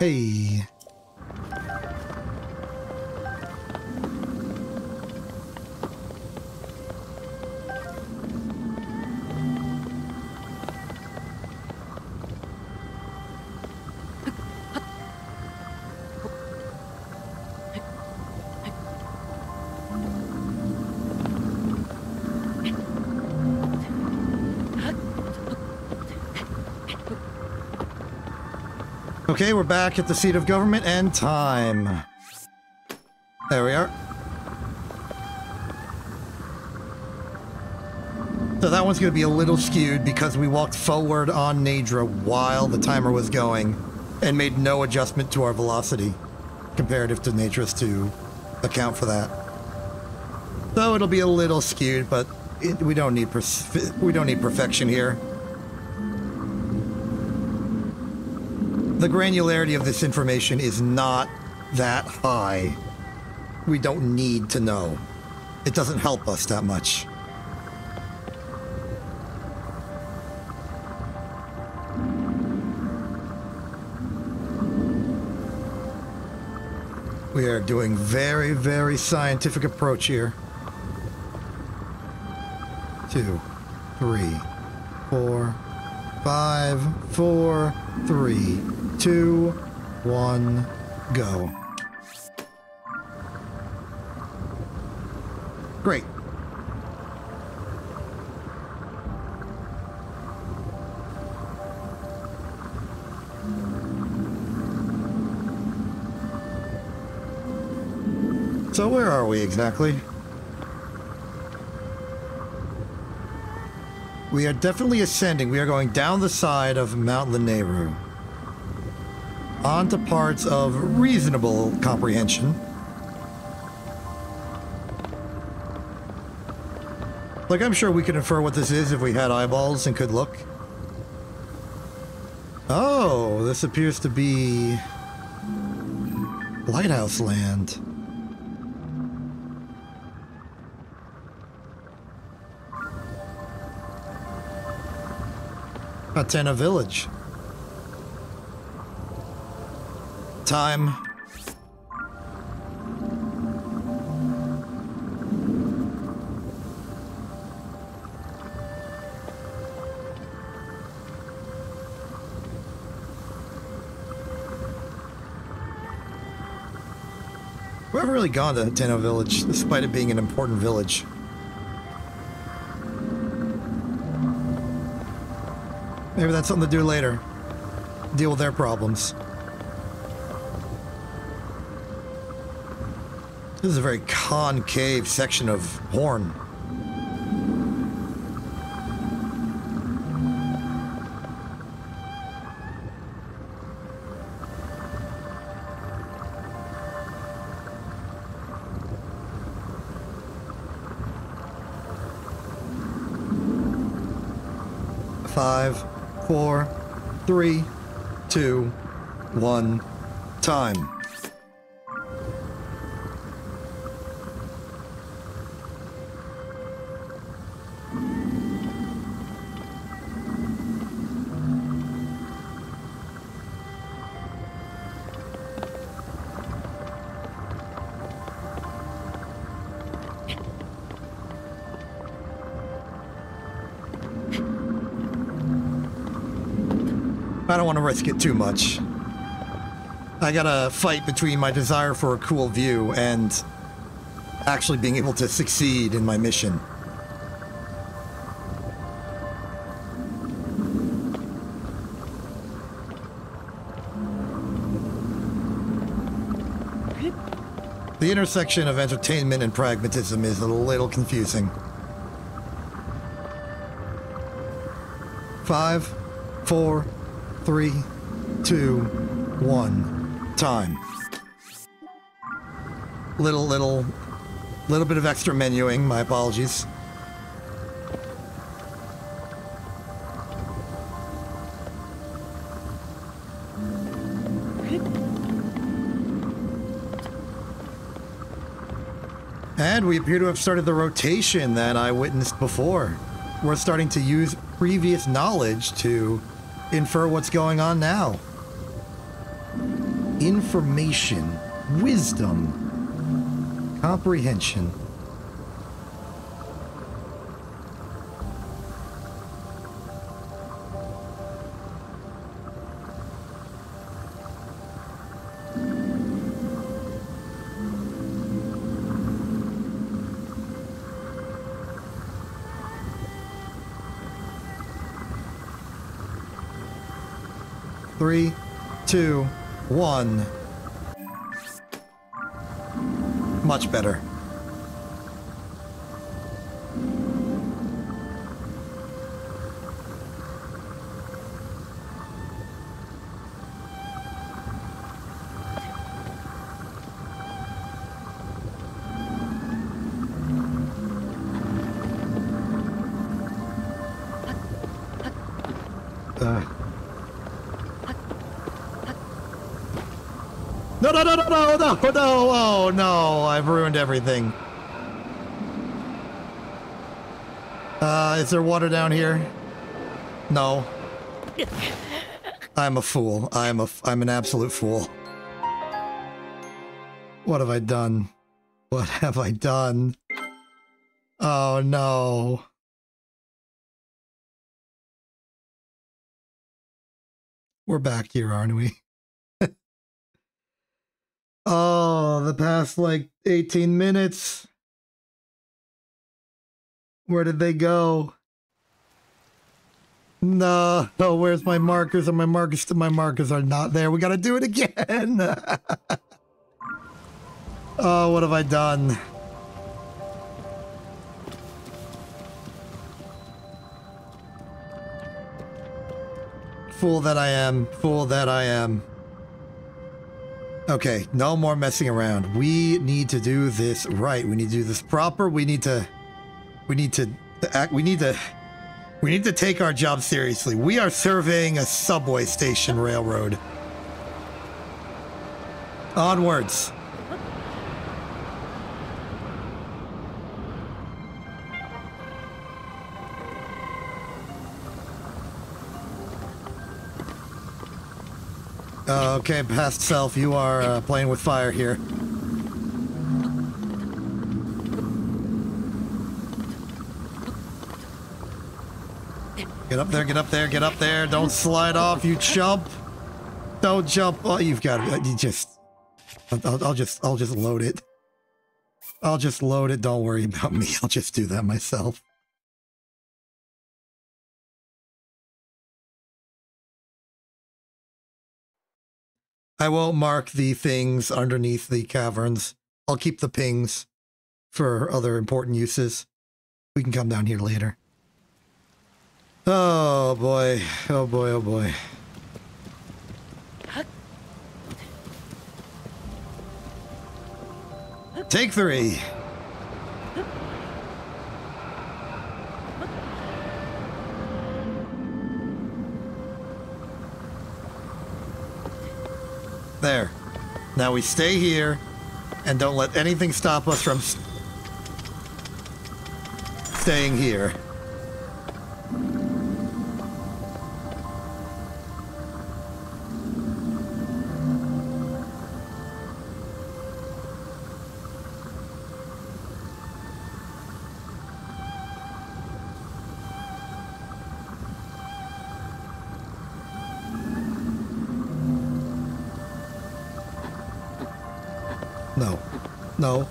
Hey. Okay, we're back at the seat of government and time. There we are. So that one's going to be a little skewed because we walked forward on Nadra while the timer was going and made no adjustment to our velocity comparative to Nadra's to account for that. So it'll be a little skewed, but we don't need perfection here. The granularity of this information is not that high. We don't need to know. It doesn't help us that much. We are doing very, very scientific approach here. 2, 3, 4, 5, 4, 3, 2, 1, go. Great. So where are we exactly? We are definitely ascending. We are going down the side of Mount Lanayru. Onto parts of reasonable comprehension. Like, I'm sure we could infer what this is if we had eyeballs and could look. Oh, this appears to be Lighthouse Land. Atena Village. Time. We haven't really gone to Atena Village, despite it being an important village. Maybe that's something to do later. Deal with their problems. This is a very concave section of Horn. Five, 4, 3, 2, 1, time. I don't want to risk it too much. I gotta fight between my desire for a cool view and actually being able to succeed in my mission. The intersection of entertainment and pragmatism is a little confusing. 5, 4, 3, 2, 1, time. Little bit of extra menuing, my apologies. And we appear to have started the rotation that I witnessed before. We're starting to use previous knowledge to infer what's going on now. Information, wisdom, comprehension. Three, two, one. Much better. No, no, no, no, no, no, no, oh no, I've ruined everything. Is there water down here? No. I'm a fool. I'm an absolute fool. What have I done? What have I done? Oh no. We're back here, aren't we? Oh, the past, like, 18 minutes. Where did they go? No, oh, where's my markers? And my markers are not there. We gotta do it again. Oh, what have I done? Fool that I am. Fool that I am. Okay, no more messing around. We need to do this right. We need to do this proper. We need to take our job seriously. We are surveying a subway station railroad. Onwards. Okay, past self, you are playing with fire here. Get up there, get up there, get up there. Don't slide off, you chump. Don't jump. Oh, you've got it. You just... I'll just load it. I'll just load it. Don't worry about me. I'll just do that myself. I won't mark the things underneath the caverns. I'll keep the pings for other important uses. We can come down here later. Oh boy. Oh boy, oh boy. Take 3. There. Now we stay here and don't let anything stop us from staying here. No. No.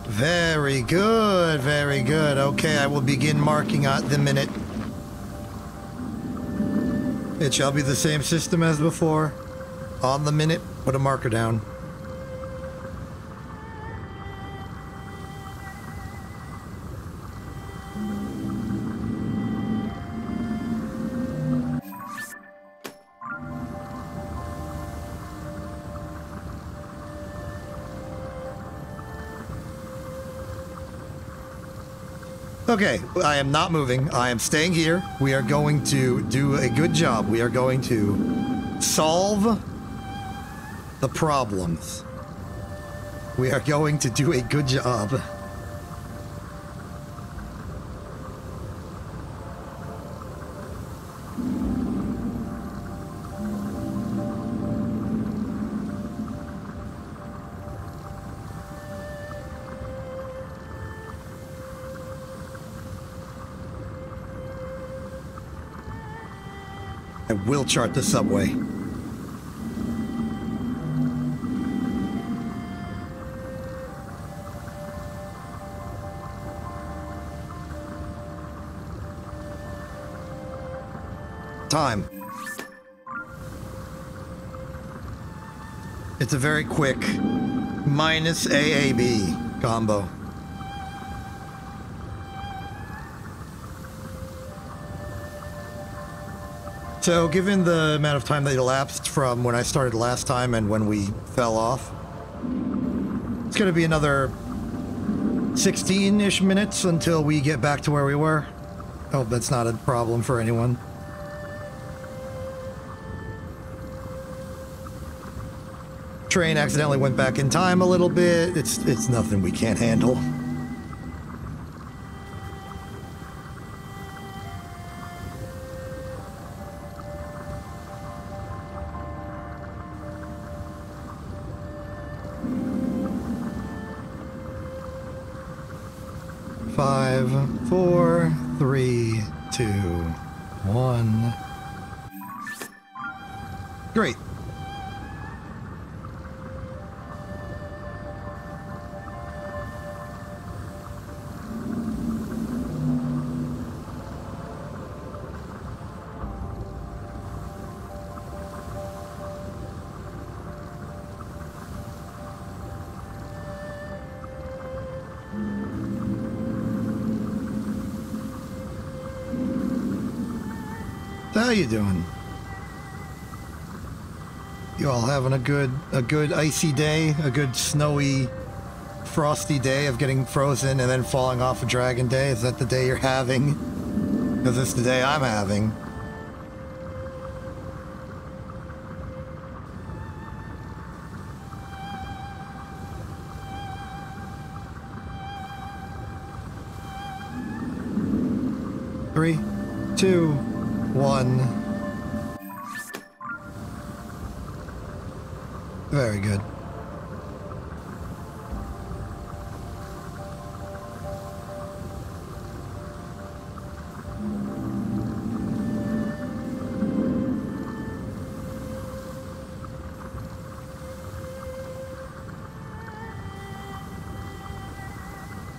Very good, very good. Okay, I will begin marking at the minute. It shall be the same system as before. On the minute, put a marker down. Okay, I am not moving. I am staying here. We are going to do a good job. We are going to solve the problems. We are going to do a good job. I will chart the subway. Time. It's a very quick minus AAB combo. So, given the amount of time that elapsed from when I started last time and when we fell off, it's going to be another 16-ish minutes until we get back to where we were. I hope that's not a problem for anyone. Train accidentally went back in time a little bit. It's nothing we can't handle. Five, four, three, two, one. Great. How you doing? You all having a good icy day, a good snowy, frosty day of getting frozen and then falling off a dragon day? Is that the day you're having? Because it's the day I'm having. Three, two, one. Very good.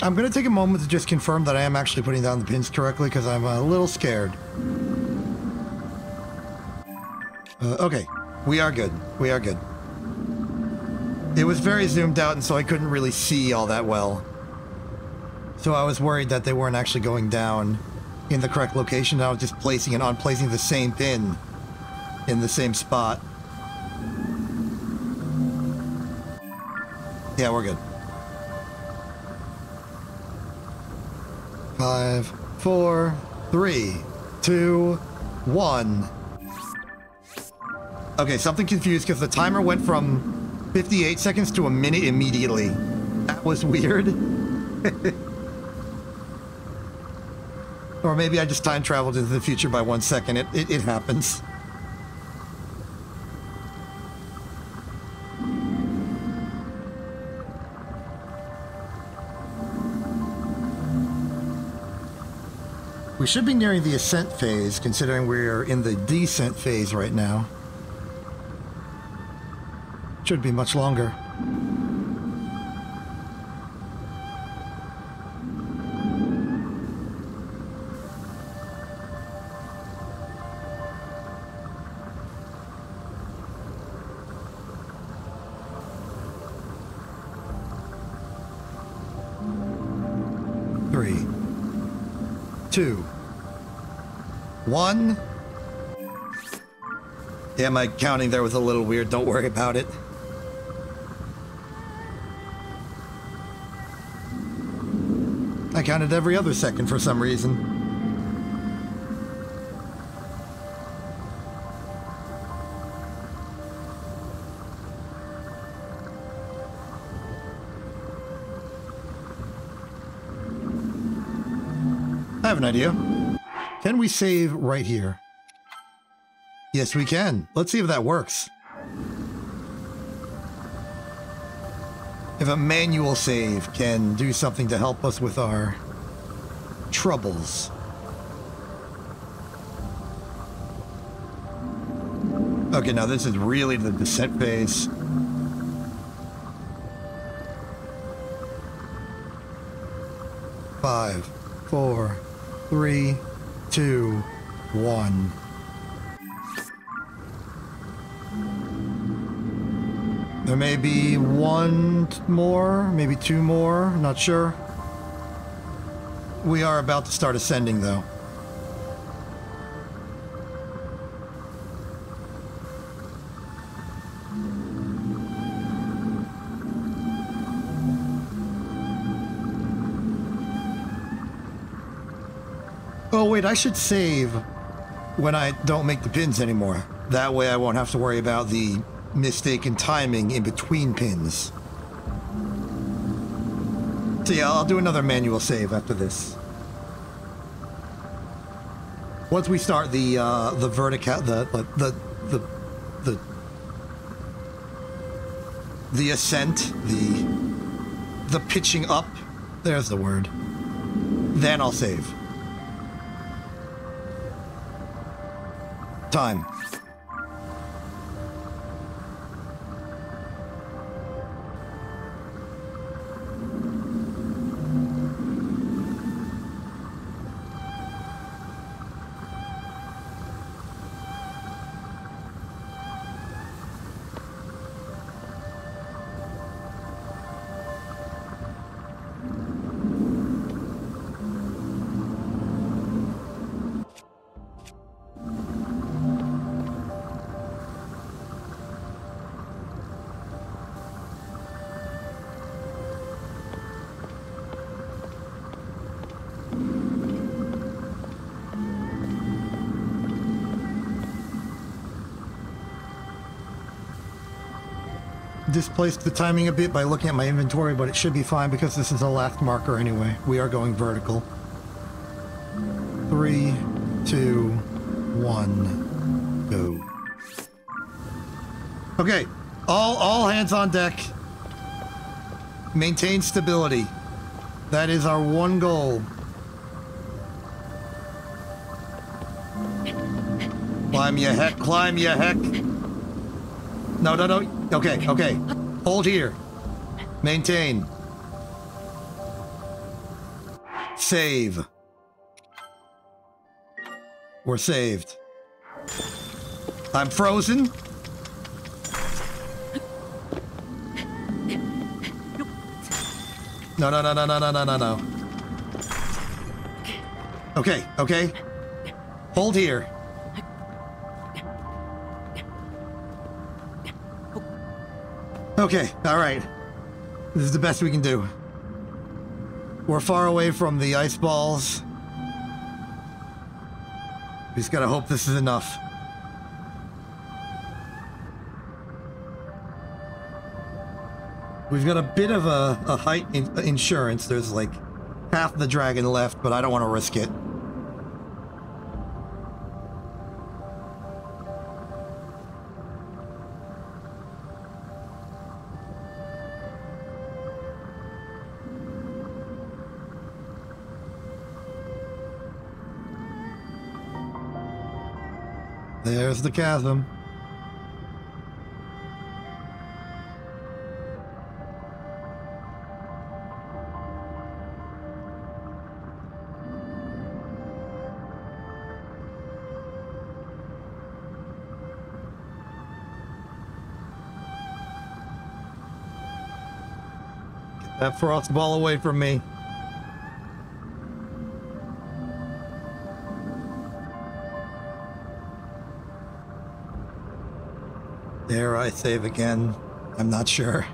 I'm going to take a moment to just confirm that I am actually putting down the pins correctly because I'm a little scared. Okay, we are good. We are good. It was very zoomed out, and so I couldn't really see all that well. So I was worried that they weren't actually going down in the correct location. I was just placing the same pin in the same spot. Yeah, we're good. 5, 4, 3, 2, 1. Okay, something confused because the timer went from 58 seconds to a minute immediately. That was weird. Or maybe I just time traveled into the future by 1 second. It happens. We should be nearing the ascent phase, considering we're in the descent phase right now. Should be much longer. Three, 2, 1. Yeah, my counting there was a little weird. Don't worry about it. I counted every other second for some reason. have an idea. Can we save right here? Yes, we can. Let's see if that works. If a manual save can do something to help us with our troubles. Okay, now this is really the descent phase. Five, four, three, two, one. There may be one more, maybe two more, not sure. We are about to start ascending, though. Oh, wait, I should save when I don't make the pins anymore. That way I won't have to worry about the mistaken timing in between pins. So yeah, I'll do another manual save after this. Once we start the vertical, the ascent, the pitching up, there's the word, then I'll save. Time. Displaced the timing a bit by looking at my inventory, but it should be fine because this is the last marker anyway. We are going vertical. 3, 2, 1, go. Okay, all hands on deck. Maintain stability. That is our one goal. Climb ya heck, climb ya heck. No. Okay. Hold here. Maintain. Save. We're saved. I'm frozen. No. Okay. Hold here. Okay, all right. This is the best we can do. We're far away from the ice balls. We just gotta hope this is enough. We've got a bit of a height insurance. There's like half the dragon left, but I don't want to risk it. There's the chasm. Get that frost ball away from me. Dare I save again? I'm not sure.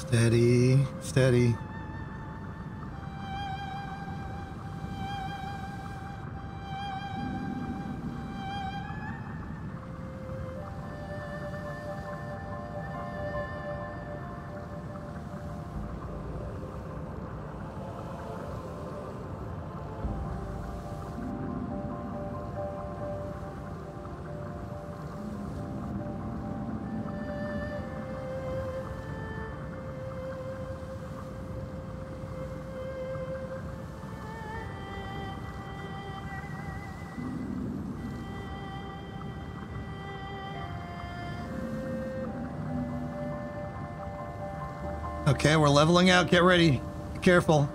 Steady, steady. Okay, we're leveling out. Get ready. Be careful.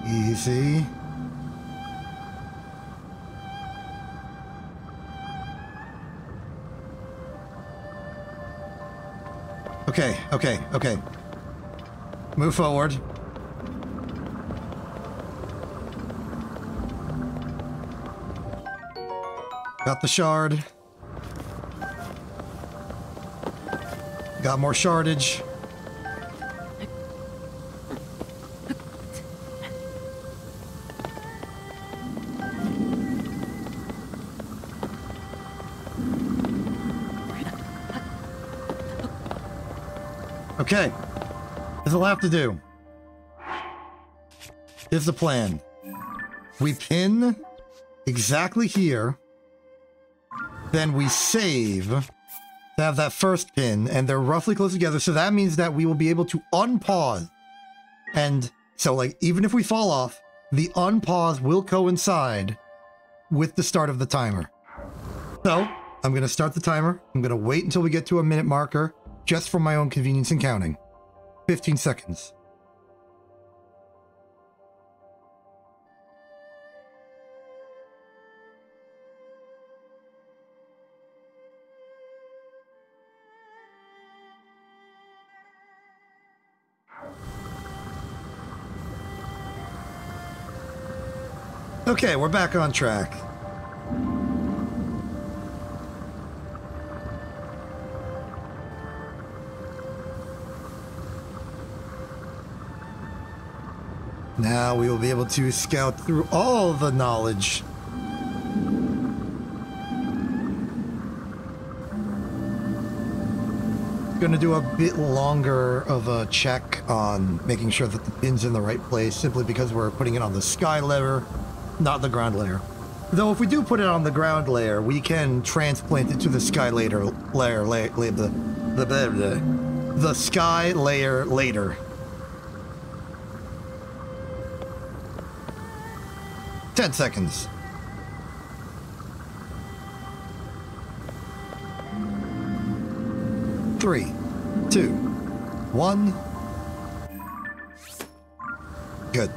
Easy. Okay. Move forward. Got the shard. Got more shardage. Okay. This will have to do. Here's the plan. We pin exactly here. Then we save to have that first pin, and they're roughly close together, so that means that we will be able to unpause. And so, like, even if we fall off, the unpause will coincide with the start of the timer. So, I'm going to start the timer. I'm going to wait until we get to a minute marker, just for my own convenience and counting. 15 seconds. Okay, we're back on track. Now we will be able to scout through all the knowledge. Going to do a bit longer of a check on making sure that the pin's in the right place, simply because we're putting it on the sky layer, not the ground layer. Though if we do put it on the ground layer, we can transplant it to the sky layer, the sky layer later. 10 seconds. 3, 2, 1. Good.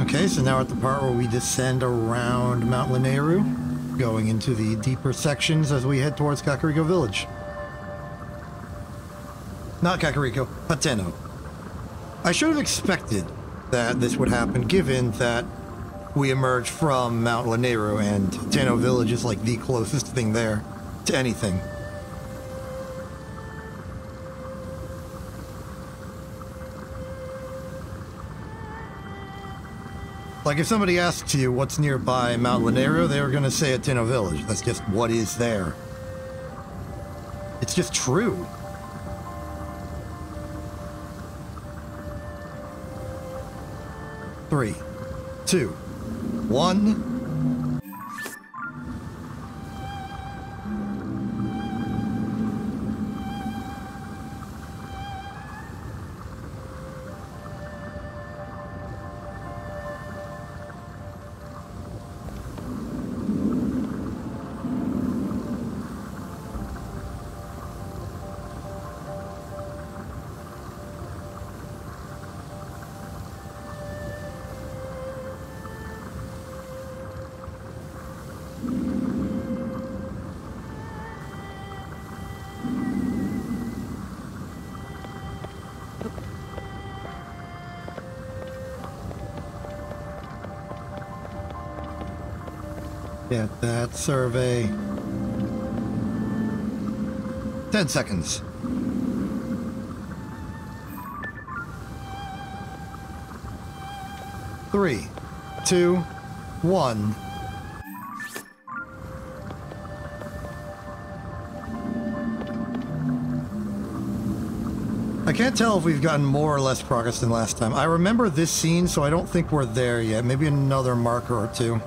Okay, so now we're at the part where we descend around Mount Linearu, going into the deeper sections as we head towards Kakariko Village. Not Kakariko, Hateno. I should have expected that this would happen, given that we emerged from Mount Linearu and Hateno Village is like the closest thing there to anything. Like, if somebody asks you what's nearby Mount Linearu, they were going to say Hateno Village. That's just what is there. It's just true. Three, 2, 1. Get that survey. 10 seconds. Three, two, one. I can't tell if we've gotten more or less progress than last time. I remember this scene, so I don't think we're there yet. Maybe another marker or two.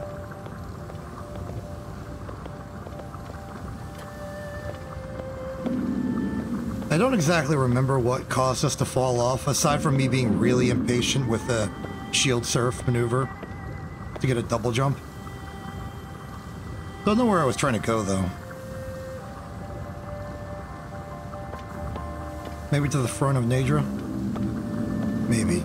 I don't exactly remember what caused us to fall off, aside from me being really impatient with the shield surf maneuver to get a double jump. Don't know where I was trying to go, though. Maybe to the front of Nadra? Maybe.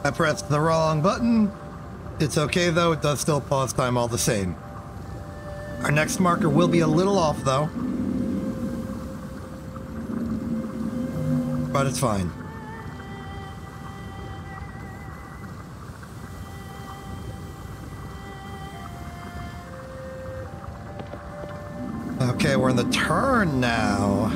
I pressed the wrong button. It's okay though, it does still pause time all the same. Our next marker will be a little off though. But it's fine. Okay, we're in the turn now.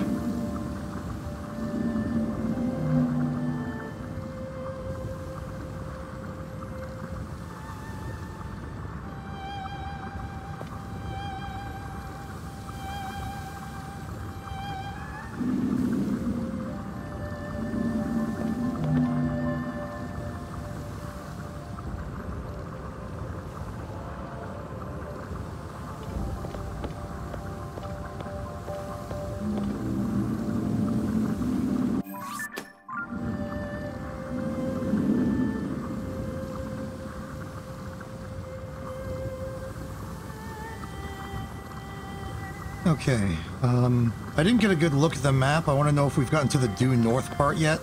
Okay, I didn't get a good look at the map. I want to know if we've gotten to the due north part yet.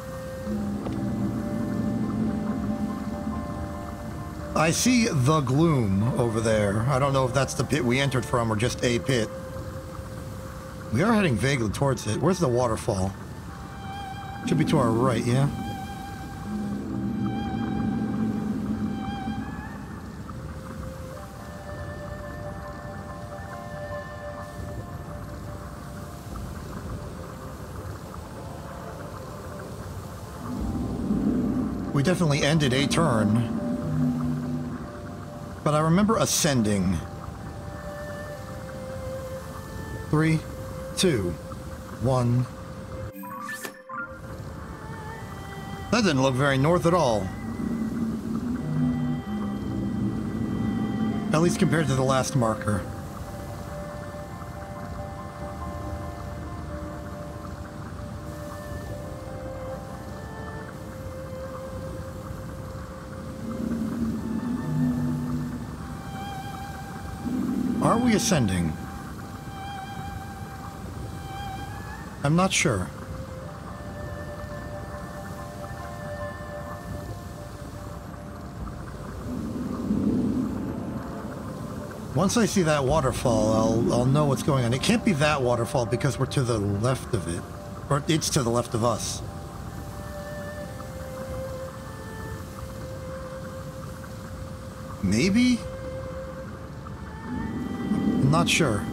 I see the gloom over there. I don't know if that's the pit we entered from or just a pit. We are heading vaguely towards it. Where's the waterfall? Should be to our right, yeah? We definitely ended a turn. But I remember ascending. 3, 2, 1. That didn't look very north at all. At least compared to the last marker. Are we ascending? I'm not sure. Once I see that waterfall, I'll know what's going on. It can't be that waterfall because we're to the left of it. Or it's to the left of us. Maybe? I'm not sure.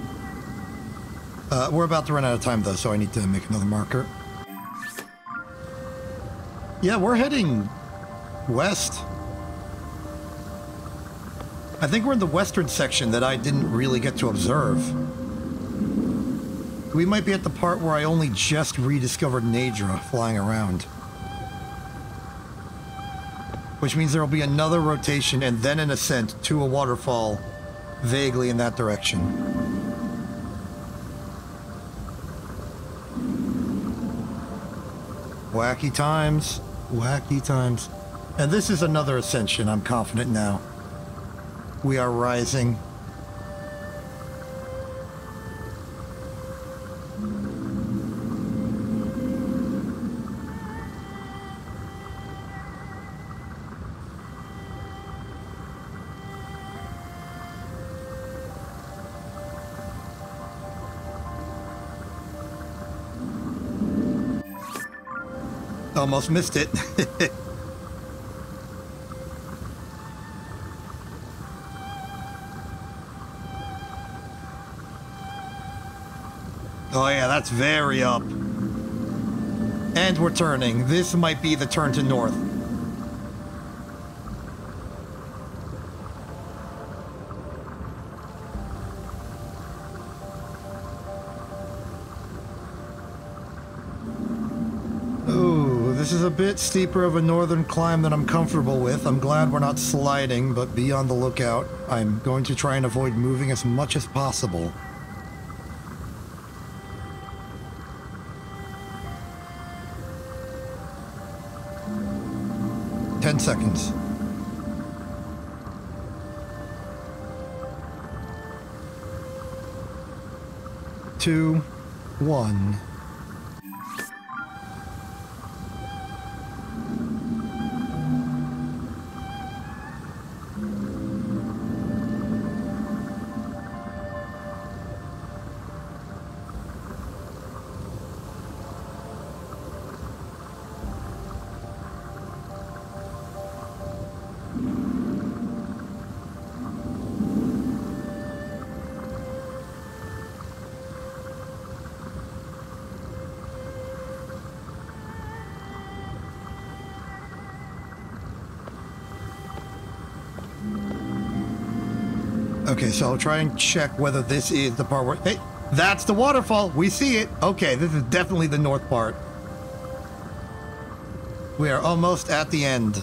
We're about to run out of time though, so I need to make another marker. Yeah, we're heading west. I think we're in the western section that I didn't really get to observe. We might be at the part where I only just rediscovered Nadra flying around. Which means there will be another rotation and then an ascent to a waterfall vaguely in that direction. Wacky times. Wacky times. And this is another ascension, I'm confident now. We are rising. Almost missed it. Oh yeah, that's very up. And we're turning. This might be the turn to north. Ooh, this is a bit steeper of a northern climb than I'm comfortable with. I'm glad we're not sliding, but be on the lookout. I'm going to try and avoid moving as much as possible. 10 seconds. 2, 1. Okay, so I'll try and check whether this is the part where... Hey, that's the waterfall! We see it! Okay, this is definitely the north part. We are almost at the end.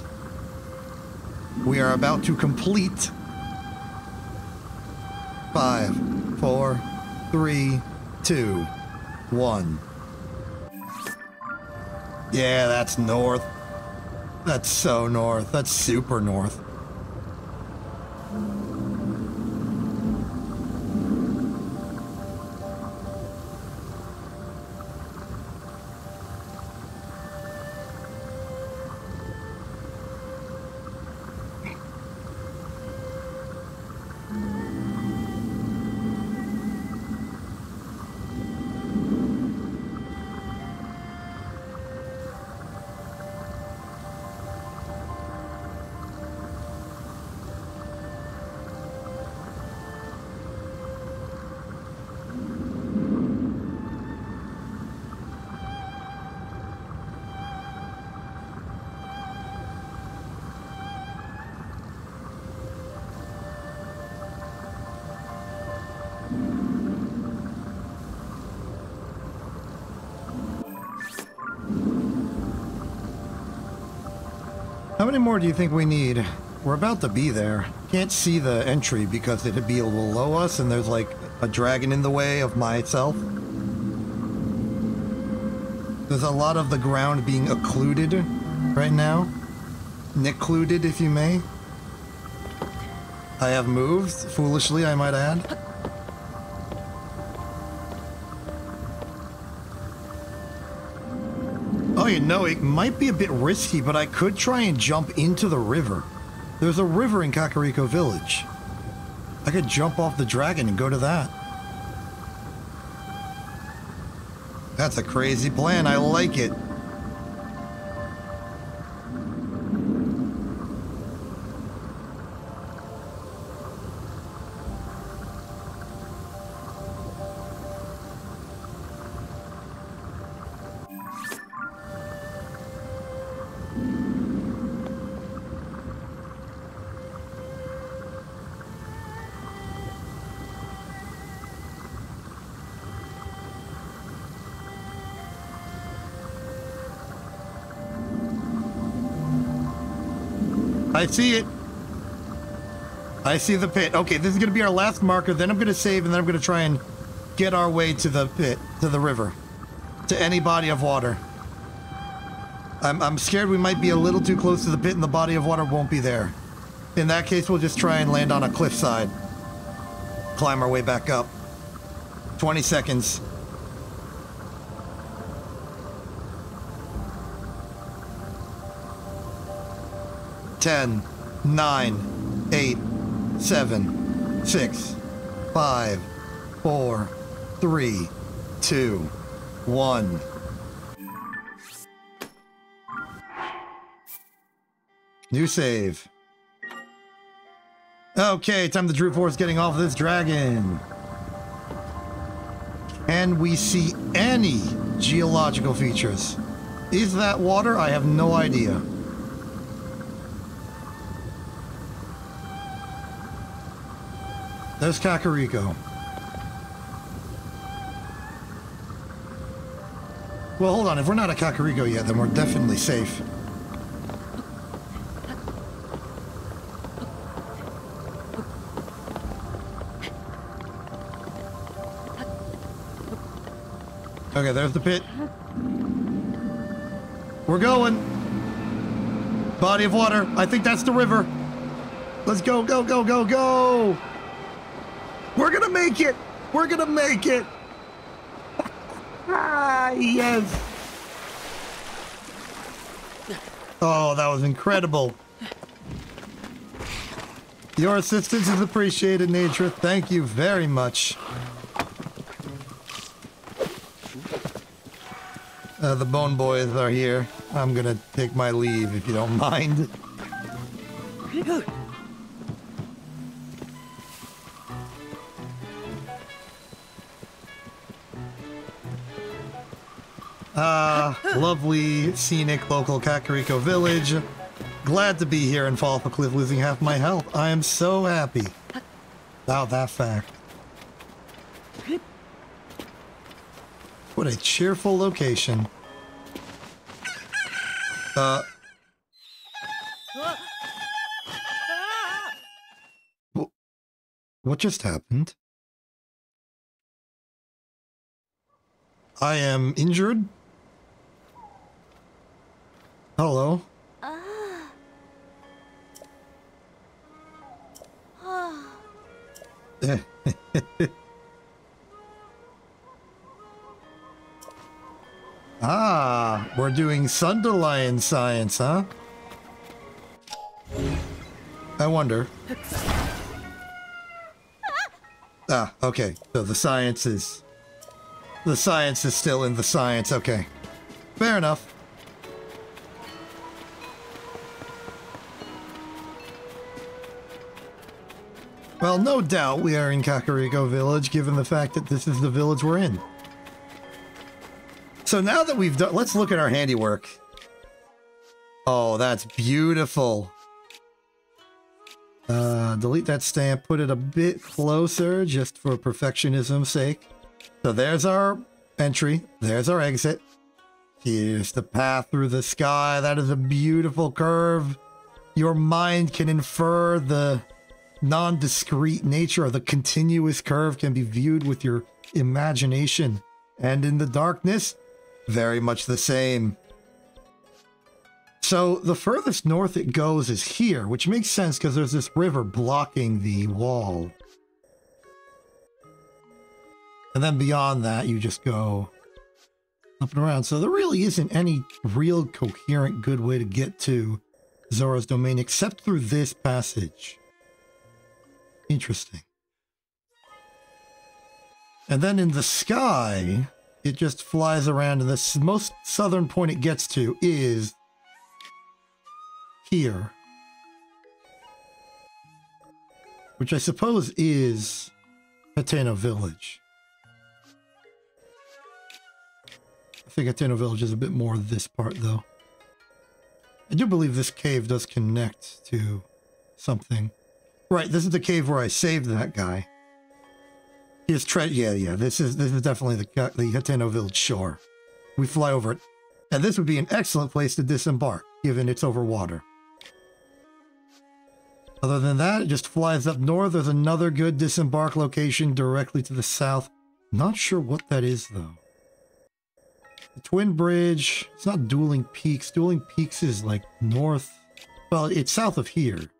We are about to complete. 5, 4, 3, 2, 1. Yeah, that's north. That's so north. That's super north. How many more do you think we need? We're about to be there. Can't see the entry because it'd be below us and there's like a dragon in the way of myself. There's a lot of the ground being occluded right now. Nickcluded, if you may. I have moved, foolishly I might add. Oh, you know, it might be a bit risky, but I could try and jump into the river. There's a river in Kakariko Village. I could jump off the dragon and go to that. That's a crazy plan. I like it. I see it. I see the pit. Okay, this is going to be our last marker. Then I'm going to save, and then I'm going to try and get our way to the pit, to the river, to any body of water. I'm scared we might be a little too close to the pit, and the body of water won't be there. In that case, we'll just try and land on a cliffside. Climb our way back up. 20 seconds. Ten, 9, 8, 7, 6, 5, 4, 3, 2, 1. New save. Okay, time the Drew Force getting off this dragon. Can we see any geological features? Is that water? I have no idea. There's Kakariko. Well, hold on. If we're not at Kakariko yet, then we're definitely safe. Okay, there's the pit. We're going. Body of water. I think that's the river. Let's go, go, go, go, go. We're gonna make it. We're gonna make it. Ah, yes. Oh, that was incredible. Your assistance is appreciated, Nature. Thank you very much. The Bone Boys are here. I'm gonna take my leave if you don't mind. Lovely, scenic, local Kakariko village. Glad to be here and fall off a cliff losing half my health. I am so happy about that fact. What a cheerful location. What just happened? I am injured? Hello? Ah, we're doing Sunderlion science, huh? I wonder. Ah, okay. So the science is still in the science. Okay. Fair enough. Well, no doubt we are in Kakariko Village, given the fact that this is the village we're in. So now that we've done, let's look at our handiwork. Oh, that's beautiful. Delete that stamp, put it a bit closer, just for perfectionism's sake. So there's our entry, there's our exit. Here's the path through the sky. That is a beautiful curve. Your mind can infer the non-discrete nature of the continuous curve can be viewed with your imagination. And in the darkness, very much the same. So the furthest north it goes is here, which makes sense because there's this river blocking the wall. And then beyond that, you just go up and around. So there really isn't any real coherent good way to get to Zora's domain except through this passage. Interesting. And then in the sky, it just flies around, and the most southern point it gets to is here. Which I suppose is Hateno Village. I think Hateno Village is a bit more this part, though. I do believe this cave does connect to something. Right, this is the cave where I saved that guy. His yeah, this is definitely the Hateno Village shore. We fly over it. And this would be an excellent place to disembark, given it's over water. Other than that, it just flies up north. There's another good disembark location directly to the south. Not sure what that is, though. The Twin Bridge, it's not Dueling Peaks. Dueling Peaks is like north. Well, it's south of here.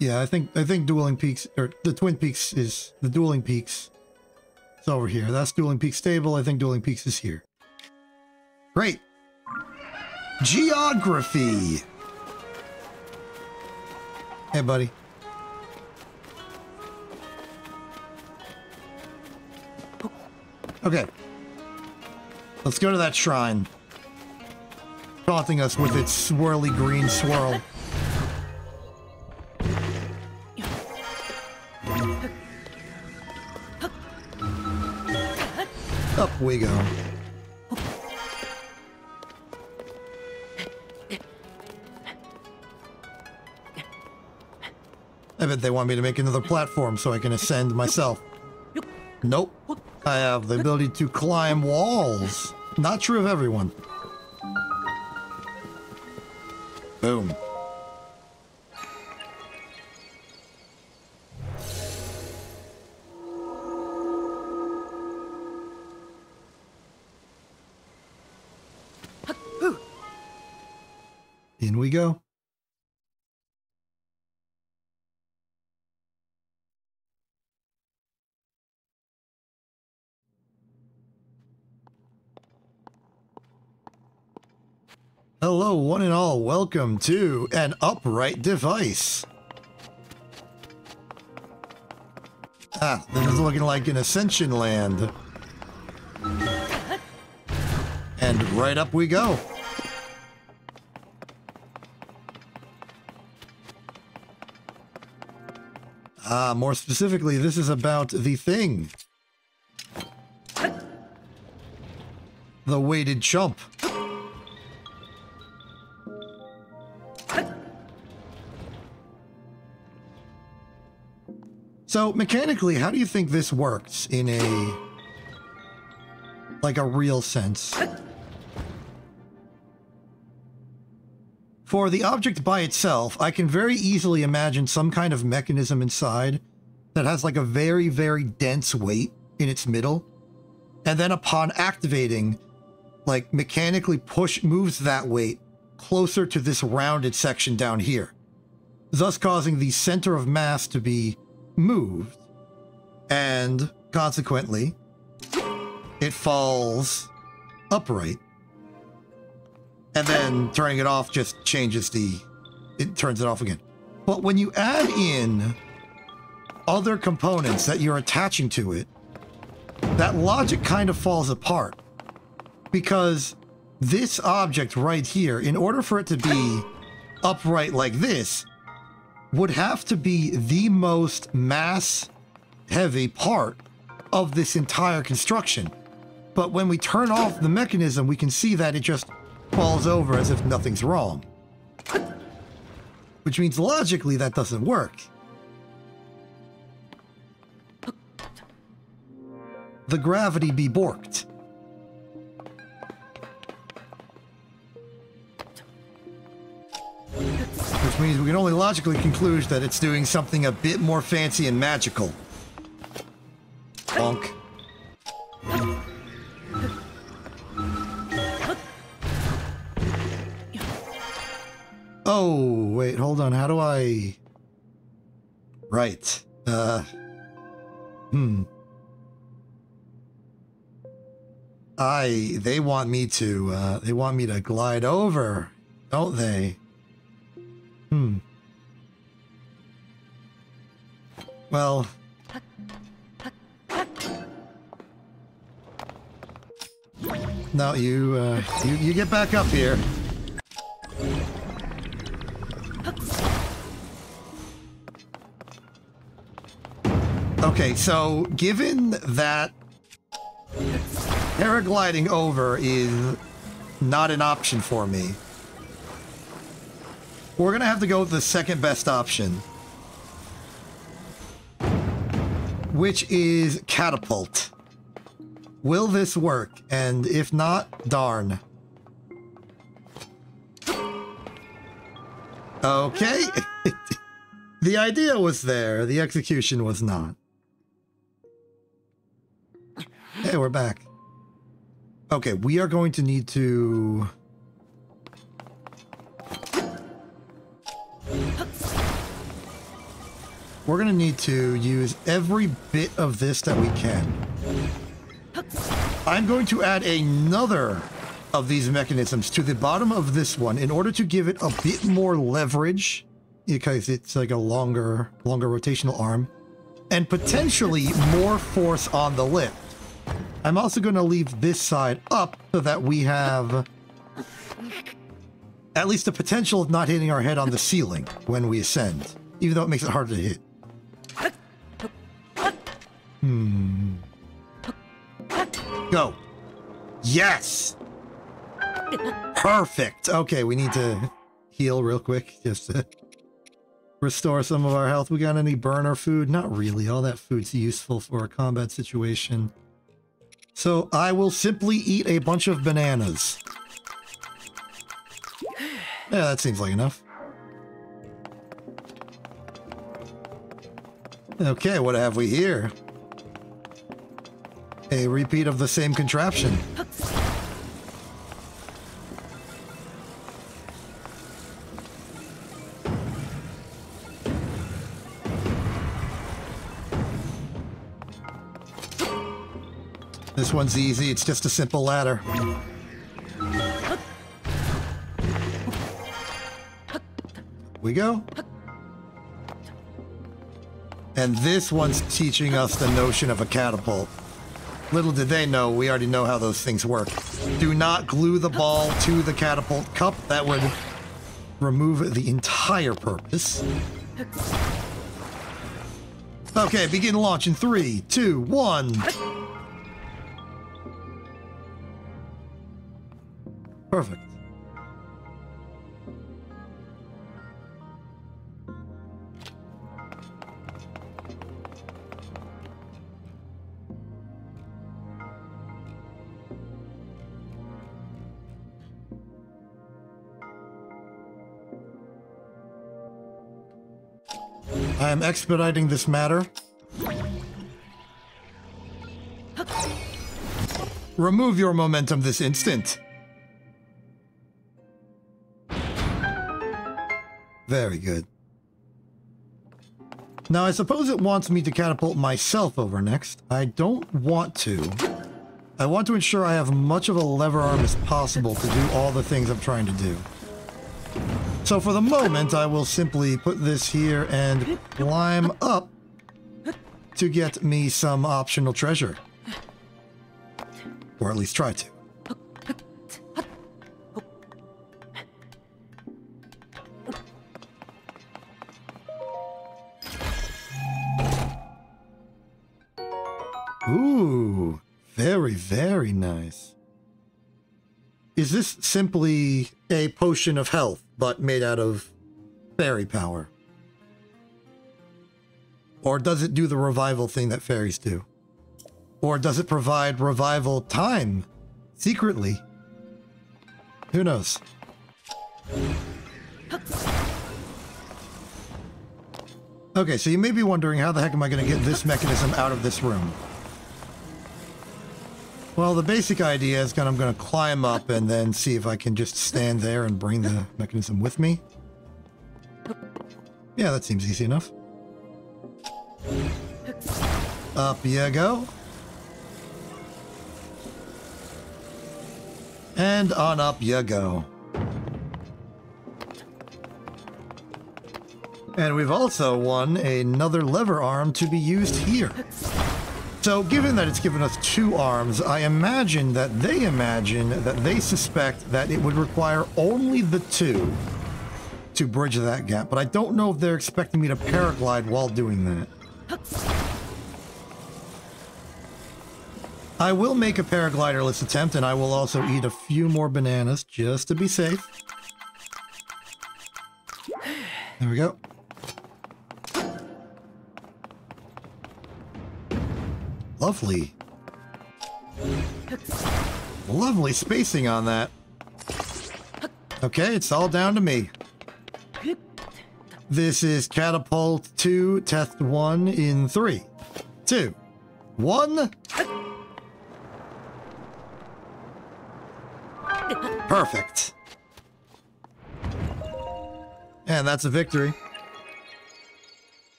Yeah, I think Dueling Peaks, or the Twin Peaks is the Dueling Peaks. It's over here. That's Dueling Peaks Stable. I think Dueling Peaks is here. Great. Geography. Hey, buddy. Okay. Let's go to that shrine. taunting us with its swirly green swirl. Up we go. I bet they want me to make another platform so I can ascend myself. Nope. I have the ability to climb walls. Not true of everyone. Boom. In we go. Hello, one and all. Welcome to an upright device. Ah, this is looking like an ascension land. And right up we go. Ah, more specifically, this is about the thing. The weighted chump. So, mechanically, how do you think this works in a, like a real sense? For the object by itself, I can very easily imagine some kind of mechanism inside that has like a very, very dense weight in its middle. And then upon activating, like mechanically moves that weight closer to this rounded section down here, thus causing the center of mass to be moved, and consequently it falls upright, and then turning it off just changes it turns it off again. But when you add in other components that you're attaching to it, that logic kind of falls apart, because this object right here, in order for it to be upright like this, would have to be the most mass-heavy part of this entire construction. But when we turn off the mechanism, we can see that it just falls over as if nothing's wrong. Which means logically that doesn't work. The gravity be borked. Which means we can only logically conclude that it's doing something a bit more fancy and magical. Bonk. Oh, wait, hold on. How do I... Right. They want me to glide over, don't they? Well, no, you get back up here. Okay, so given that paragliding over is not an option for me, we're gonna have to go with the second best option, which is catapult. Will this work? And if not, darn. Okay. The idea was there, the execution was not. Hey, we're back. Okay, we are going to need to... We're going to need to use every bit of this that we can. I'm going to add another of these mechanisms to the bottom of this one in order to give it a bit more leverage, because it's like a longer rotational arm, and potentially more force on the lift. I'm also going to leave this side up so that we have at least the potential of not hitting our head on the ceiling when we ascend, even though it makes it harder to hit. Go. Yes! Perfect! Okay, we need to heal real quick, just to restore some of our health. We got any burner food? Not really. All that food's useful for a combat situation. So I will simply eat a bunch of bananas. Yeah, that seems like enough. Okay, what have we here? A repeat of the same contraption. This one's easy, it's just a simple ladder. We go. And this one's teaching us the notion of a catapult. Little did they know, we already know how those things work. Do not glue the ball to the catapult cup. That would remove the entire purpose. Okay, begin launch in 3, 2, 1. Perfect. I am expediting this matter. Remove your momentum this instant. Very good. Now, I suppose it wants me to catapult myself over next. I don't want to. I want to ensure I have much of a lever arm as possible to do all the things I'm trying to do. So for the moment, I will simply put this here and climb up to get me some optional treasure. Or at least try to. Ooh, very, very nice. Is this simply a potion of health, but made out of fairy power? Or does it do the revival thing that fairies do? Or does it provide revival time, secretly? Who knows? Okay, so you may be wondering, how the heck am I going to get this mechanism out of this room? Well, the basic idea is I'm going to climb up and then see if I can just stand there and bring the mechanism with me. Yeah, that seems easy enough. Up you go. And on up you go. And we've also won another lever arm to be used here. So, given that it's given us 2 arms, I imagine that they suspect that it would require only the 2 to bridge that gap. But I don't know if they're expecting me to paraglide while doing that. I will make a paragliderless attempt, and I will also eat a few more bananas just to be safe. There we go. Lovely. Lovely spacing on that. Okay, it's all down to me. This is Catapult 2, Test 1 in 3, 2, 1. Perfect. And that's a victory.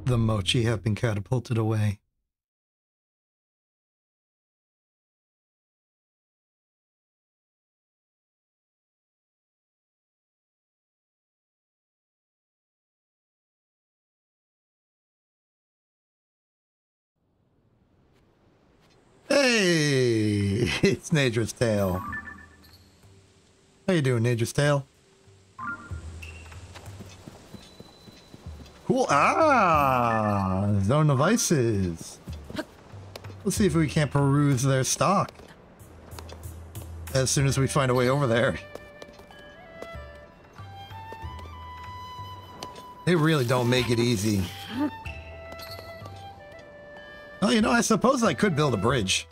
the mochi have been catapulted away. Hey, it's Nadra's Tail. How you doing, Nadra's Tail? Cool. Ah, Zone of Vices. Let's see if we can't peruse their stock as soon as we find a way over there. They really don't make it easy. Well, you know, I suppose I could build a bridge.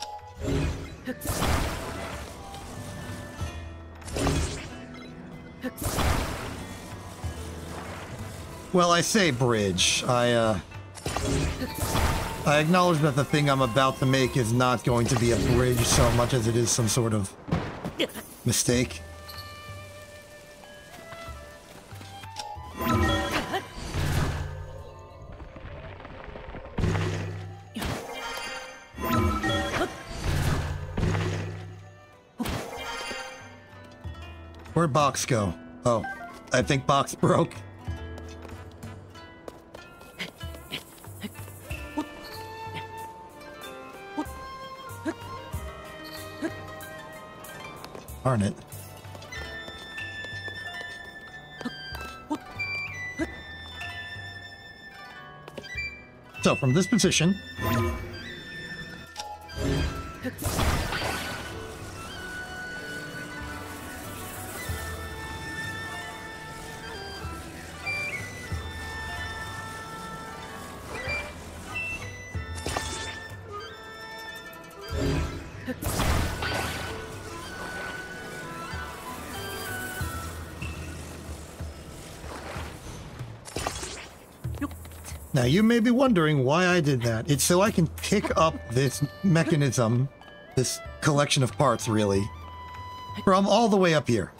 Well, I say bridge. I acknowledge that the thing I'm about to make is not going to be a bridge so much as it is some sort of mistake. Where'd Box go? Oh, I think Box broke. Darn it. So, from this position... Now, you may be wondering why I did that. It's so I can pick up this mechanism, this collection of parts, really, from all the way up here.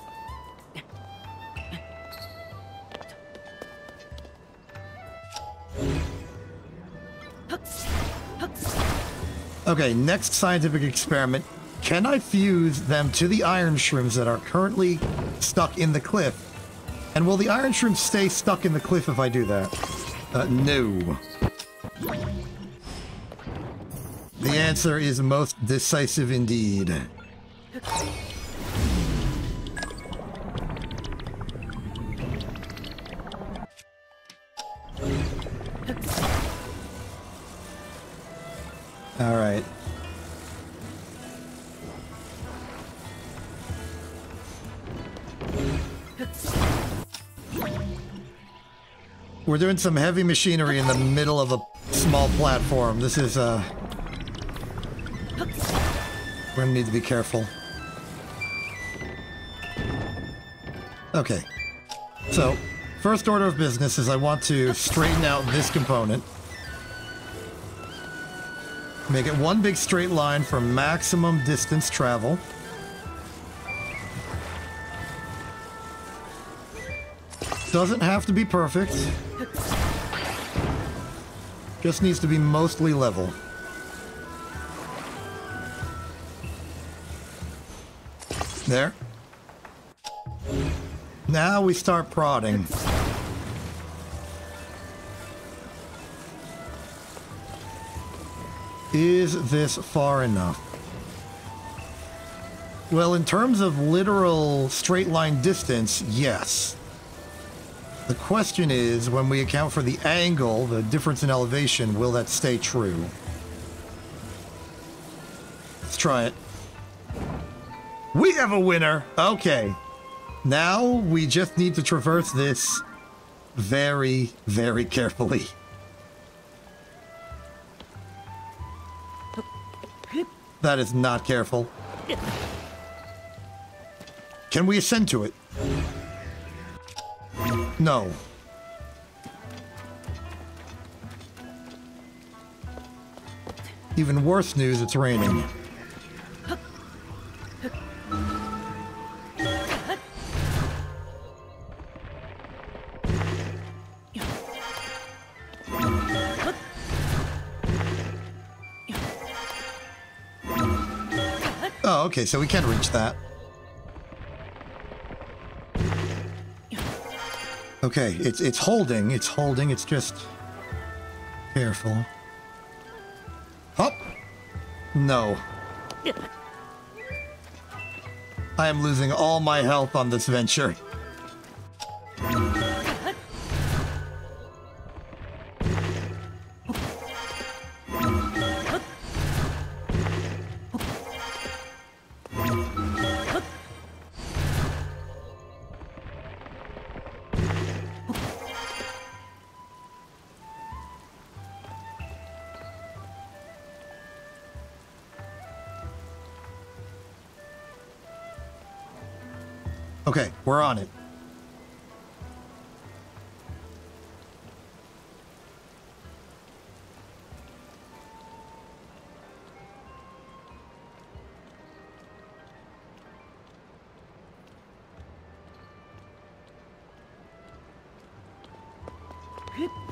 Okay, next scientific experiment. Can I fuse them to the iron shrooms that are currently stuck in the cliff? And will the iron shrooms stay stuck in the cliff if I do that? No. The answer is most decisive indeed. All right. We're doing some heavy machinery in the middle of a small platform. This is, we're gonna need to be careful. Okay. So, first order of business is I want to straighten out this component. Make it one big straight line for maximum distance travel. Doesn't have to be perfect. Just needs to be mostly level. There. Now we start prodding. Is this far enough? Well, in terms of literal straight line distance, yes. The question is, when we account for the angle, the difference in elevation, will that stay true? Let's try it. We have a winner! Okay. Now we just need to traverse this very, very carefully. That is not careful. Can we ascend to it? No. Even worse news, it's raining. Oh, okay, so we can reach that. Okay, it's holding, it's just careful. Hop! No. I am losing all my health on this venture. Okay, we're on it.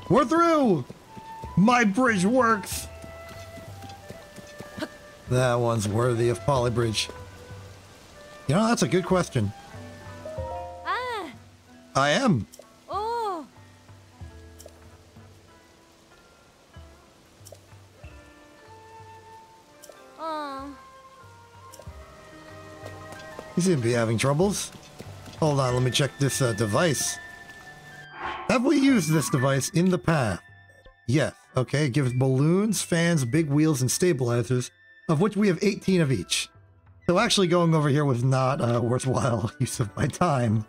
We're through! My bridge works! That one's worthy of Polybridge. You know, that's a good question. I am. Oh. Oh. You seem to be having troubles. Hold on, let me check this device. Have we used this device in the past? Yes. Okay, it gives balloons, fans, big wheels, and stabilizers, of which we have 18 of each. So actually going over here was not a worthwhile use of my time.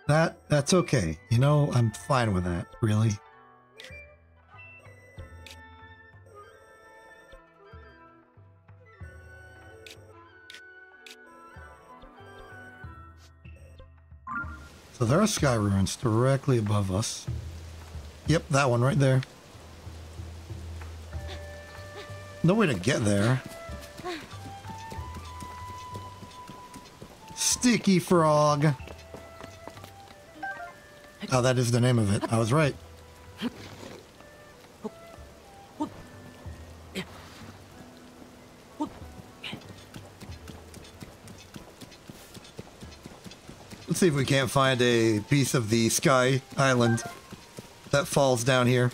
That's okay. You know, I'm fine with that, really. So there are sky ruins directly above us. Yep, that one right there. No way to get there. Sticky frog. Oh, that is the name of it. I was right. Let's see if we can't find a piece of the sky island that falls down here.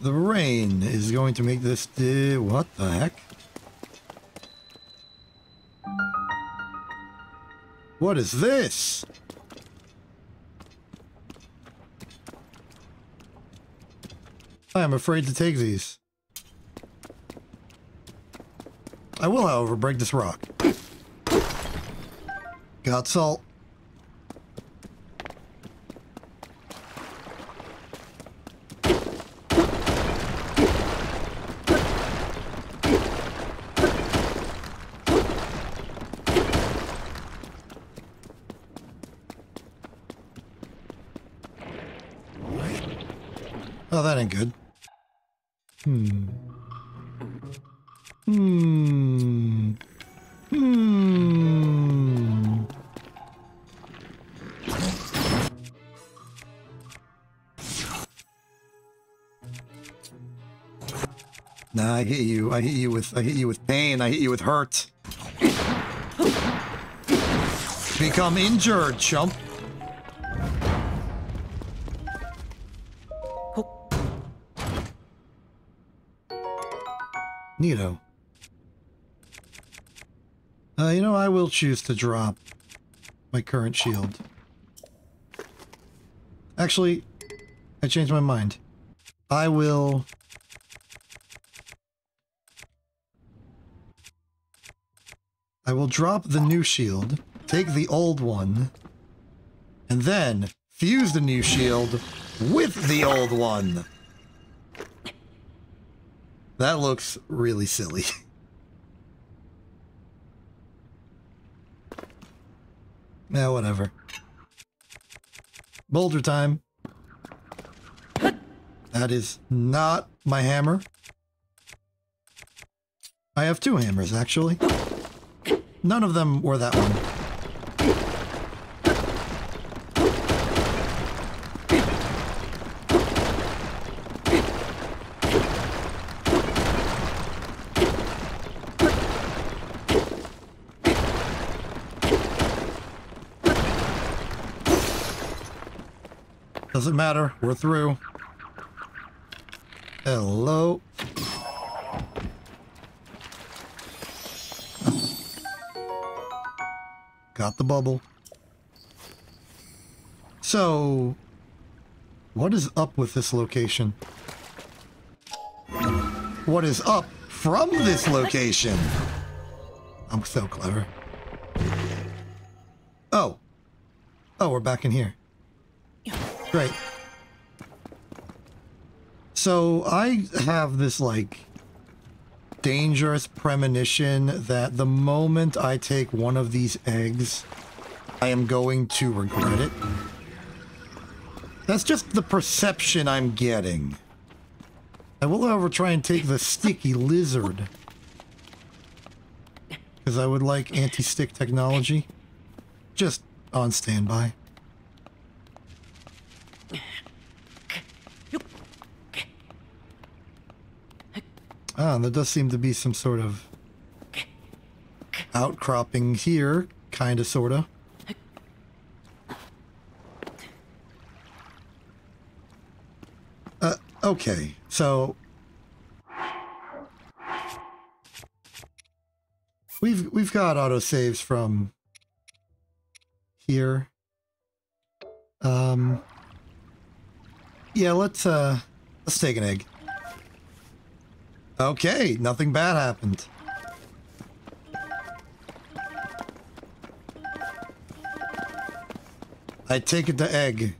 The rain is going to make this do... What the heck? What is this? I am afraid to take these. I will, however, break this rock. Got salt. Oh, that ain't good. Nah, I hit you. I hit you with pain. I hit you with hurt. Become injured, chump. Neato. You know, I will choose to drop my current shield. Actually, I changed my mind. I will drop the new shield, take the old one, and then fuse the new shield with the old one. That looks really silly. Yeah, whatever. Boulder time. That is not my hammer. I have two hammers, actually. None of them were that one. Doesn't matter. We're through. Hello. Got the bubble. So, what is up with this location? What is up from this location? I'm so clever. Oh. Oh, we're back in here. Great. So, I have this, like, dangerous premonition that the moment I take one of these eggs, I am going to regret it. That's just the perception I'm getting. I will, however, try and take the sticky lizard. Because I would like anti-stick technology. Just on standby. Ah, there does seem to be some sort of outcropping here, kinda, sorta. Okay, so we've got autosaves from here. Yeah, let's take an egg. Okay, nothing bad happened. I take it to egg.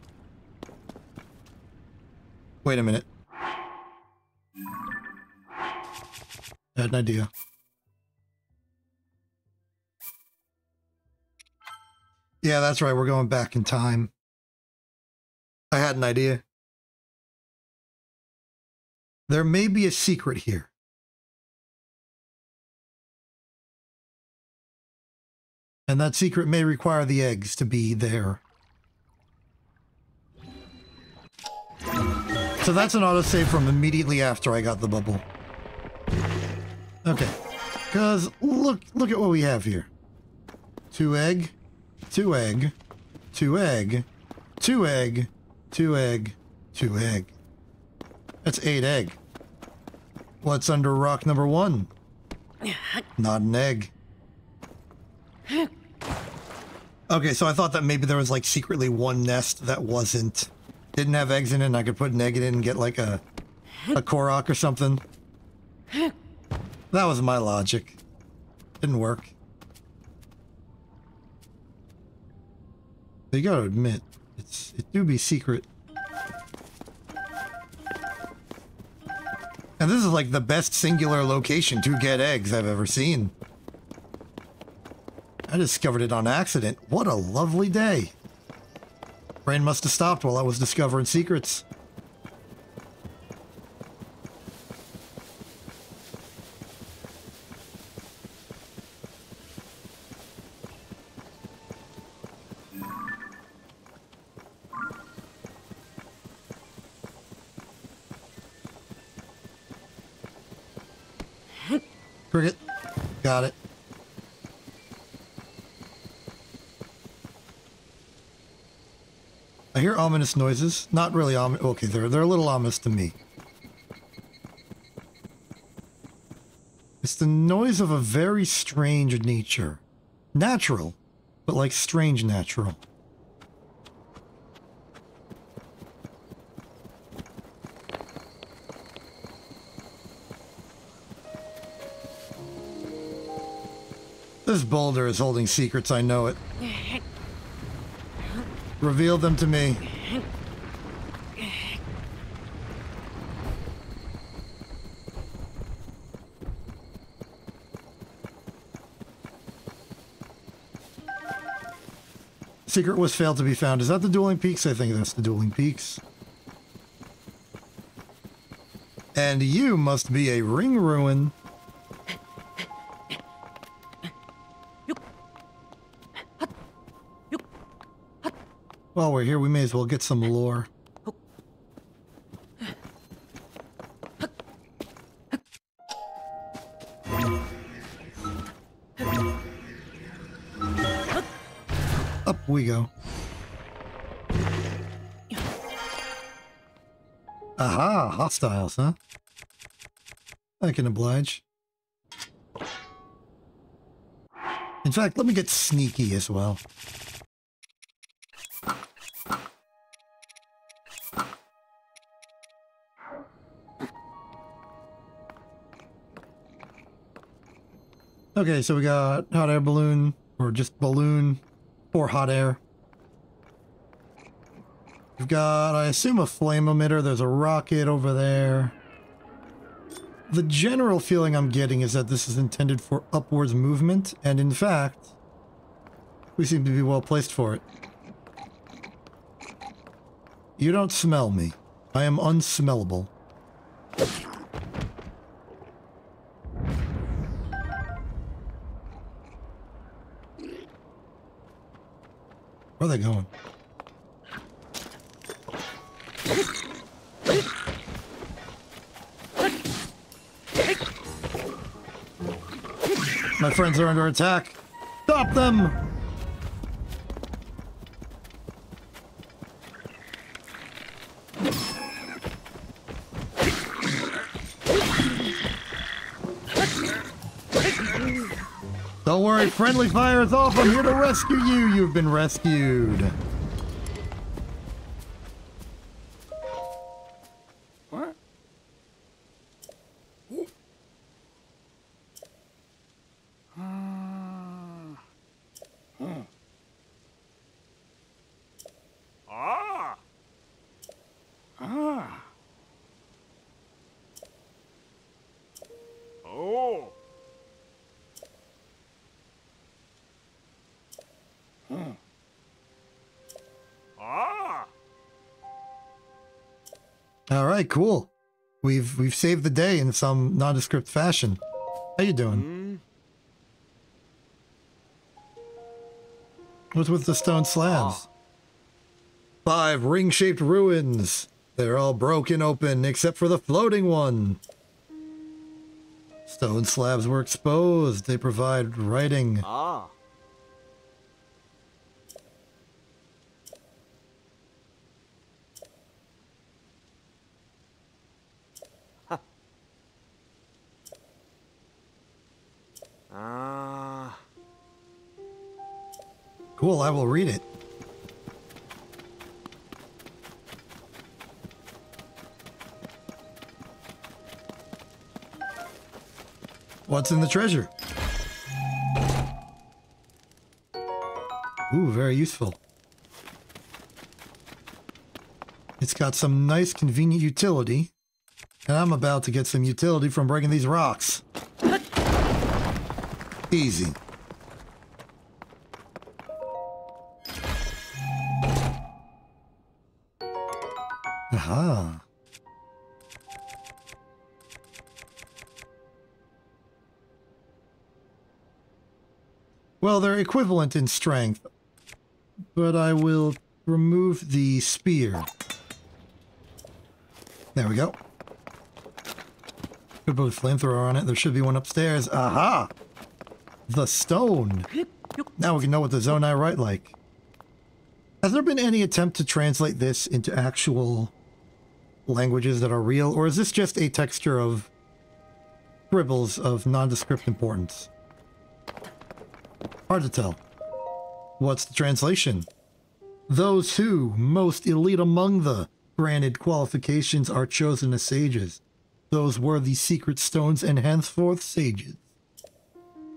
Wait a minute. I had an idea. Yeah, that's right. We're going back in time. I had an idea. There may be a secret here. And that secret may require the eggs to be there. So that's an autosave from immediately after I got the bubble. Okay. Because look at what we have here. 2 egg, 2 egg, 2 egg, 2 egg, 2 egg, 2 egg. That's 8 egg. What's under rock number 1? Not an egg. Okay, so I thought that maybe there was like secretly one nest that didn't have eggs in it and I could put an egg in it and get like a Korok or something. That was my logic. Didn't work. But you gotta admit, it do be secret. And this is like the best singular location to get eggs I've ever seen. I discovered it on accident. What a lovely day. Brain must have stopped while I was discovering secrets. Cricket. Got it. I hear ominous noises. Not really ominous. Okay, they're a little ominous to me. It's the noise of a very strange nature. Natural, but like strange natural. This boulder is holding secrets, I know it. Reveal them to me. Secret was failed to be found. Is that the Dueling Peaks? I think that's the Dueling Peaks. And you must be a ring ruin. While we're here, we may as well get some lore. Up we go. Aha, hostiles, huh? I can oblige. In fact, let me get sneaky as well. Okay, so we got hot air balloon, or just balloon, or hot air. We've got, I assume, a flame emitter. There's a rocket over there. The general feeling I'm getting is that this is intended for upwards movement, and in fact, we seem to be well placed for it. You don't smell me. I am unsmellable. Where are they going? My friends are under attack. Stop them! Don't worry, friendly fire is off. I'm here to rescue you. You've been rescued. What? All right, cool. We've saved the day in some nondescript fashion. How you doing? What's with the stone slabs? 5 ring-shaped ruins. They're all broken open except for the floating one. Stone slabs were exposed. They provide writing. Cool, I will read it. What's in the treasure? Ooh, very useful. It's got some nice convenient utility. And I'm about to get some utility from breaking these rocks. Easy. Aha. Well, they're equivalent in strength, but I will remove the spear. There we go. Could put a flamethrower on it. There should be one upstairs. Aha! The stone. Now we can know what the Zonai write like. Has there been any attempt to translate this into actual languages that are real, or is this just a texture of scribbles of nondescript importance? Hard to tell. What's the translation? Those who, most elite among the granted qualifications, are chosen as sages. Those were the secret stones and henceforth sages.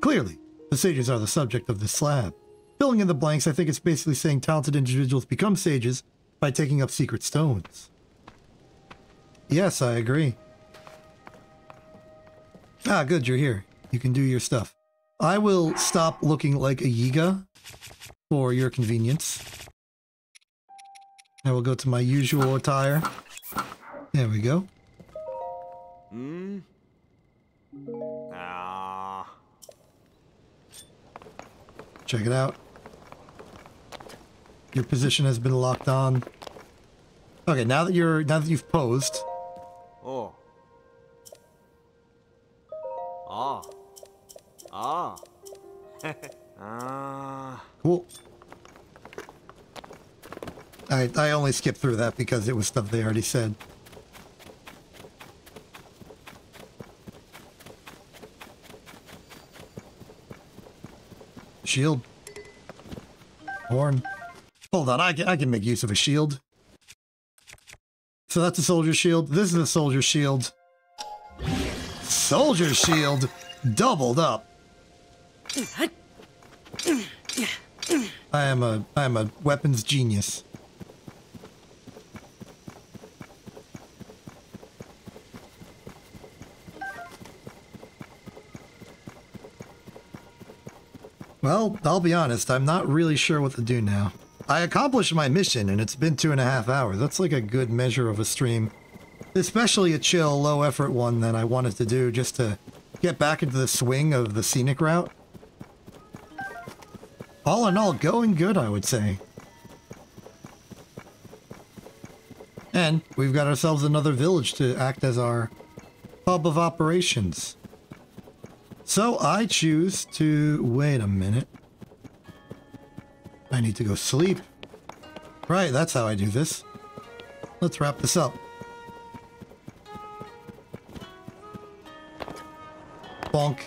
Clearly, the sages are the subject of this slab. Filling in the blanks, I think it's basically saying talented individuals become sages by taking up secret stones. Yes, I agree. Ah, good, you're here. You can do your stuff. I will stop looking like a Yiga for your convenience. I will go to my usual attire. There we go. Check it out. Your position has been locked on. Okay, now that you've posed. Cool. I only skipped through that because it was stuff they already said. Shield. Horn. Hold on, I can make use of a shield. So that's a soldier shield. This is a soldier shield. Soldier shield doubled up. I am a weapons genius. Well, I'll be honest, I'm not really sure what to do now. I accomplished my mission and it's been 2.5 hours. That's like a good measure of a stream. Especially a chill, low effort one that I wanted to do just to get back into the swing of the scenic route. All in all, going good, I would say. And we've got ourselves another village to act as our hub of operations. So I choose to... Wait a minute. I need to go sleep. Right, that's how I do this. Let's wrap this up. Bonk.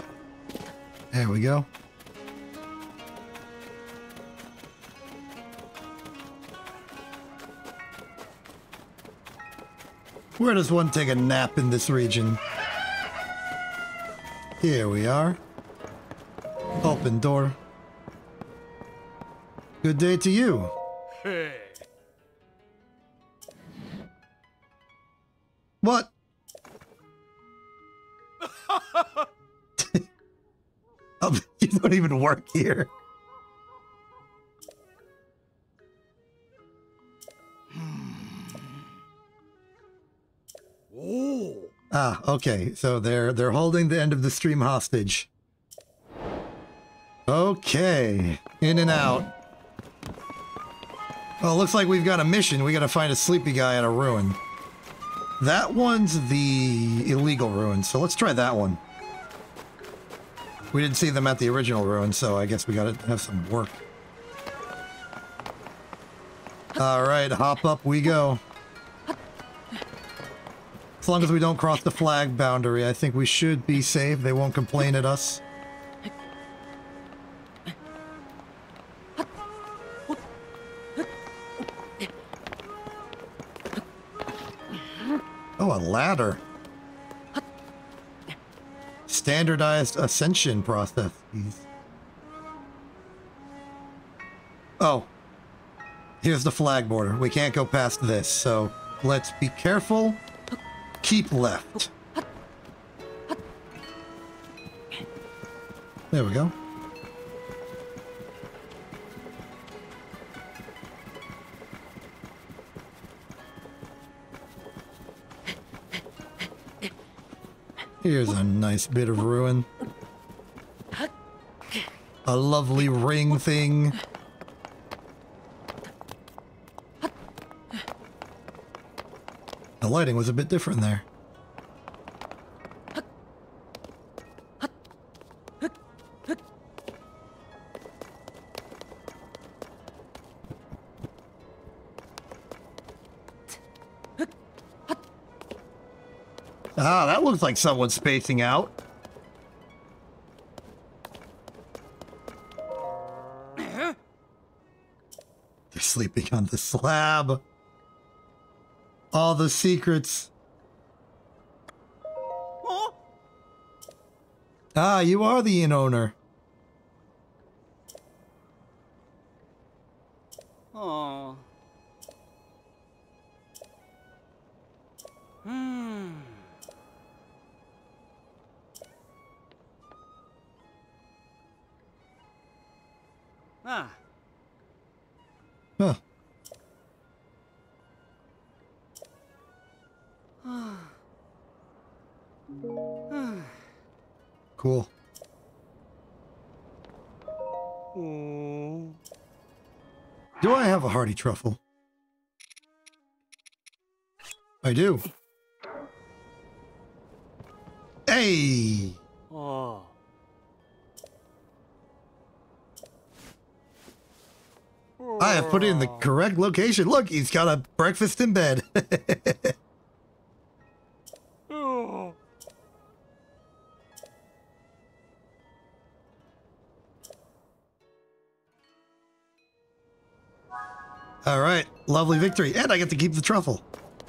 There we go. Where does one take a nap in this region? Here we are. Open door. Good day to you. Hey. What? Oh, you don't even work here. Oh. Ah, okay. So they're holding the end of the stream hostage. Okay. In and out. Well, it looks like we've got a mission. We gotta find a sleepy guy at a ruin. That one's the illegal ruin, so let's try that one. We didn't see them at the original ruin, so I guess we gotta have some work. Alright, hop up we go. As long as we don't cross the flag boundary, I think we should be safe. They won't complain at us. Oh, a ladder. Standardized ascension process. Oh. Here's the flag border. We can't go past this, so let's be careful. Keep left. There we go. Here's a nice bit of ruin. A lovely ring thing. The lighting was a bit different there. Ah, that looks like someone's spacing out. They're sleeping on the slab. All the secrets. Huh? Ah, you are the inn owner. Oh. Ah. Huh. Cool. Oh. Do I have a hearty truffle? I do. Hey! Oh. I have put it in the correct location. Look, he's got a breakfast in bed. Oh. All right, lovely victory. And I get to keep the truffle.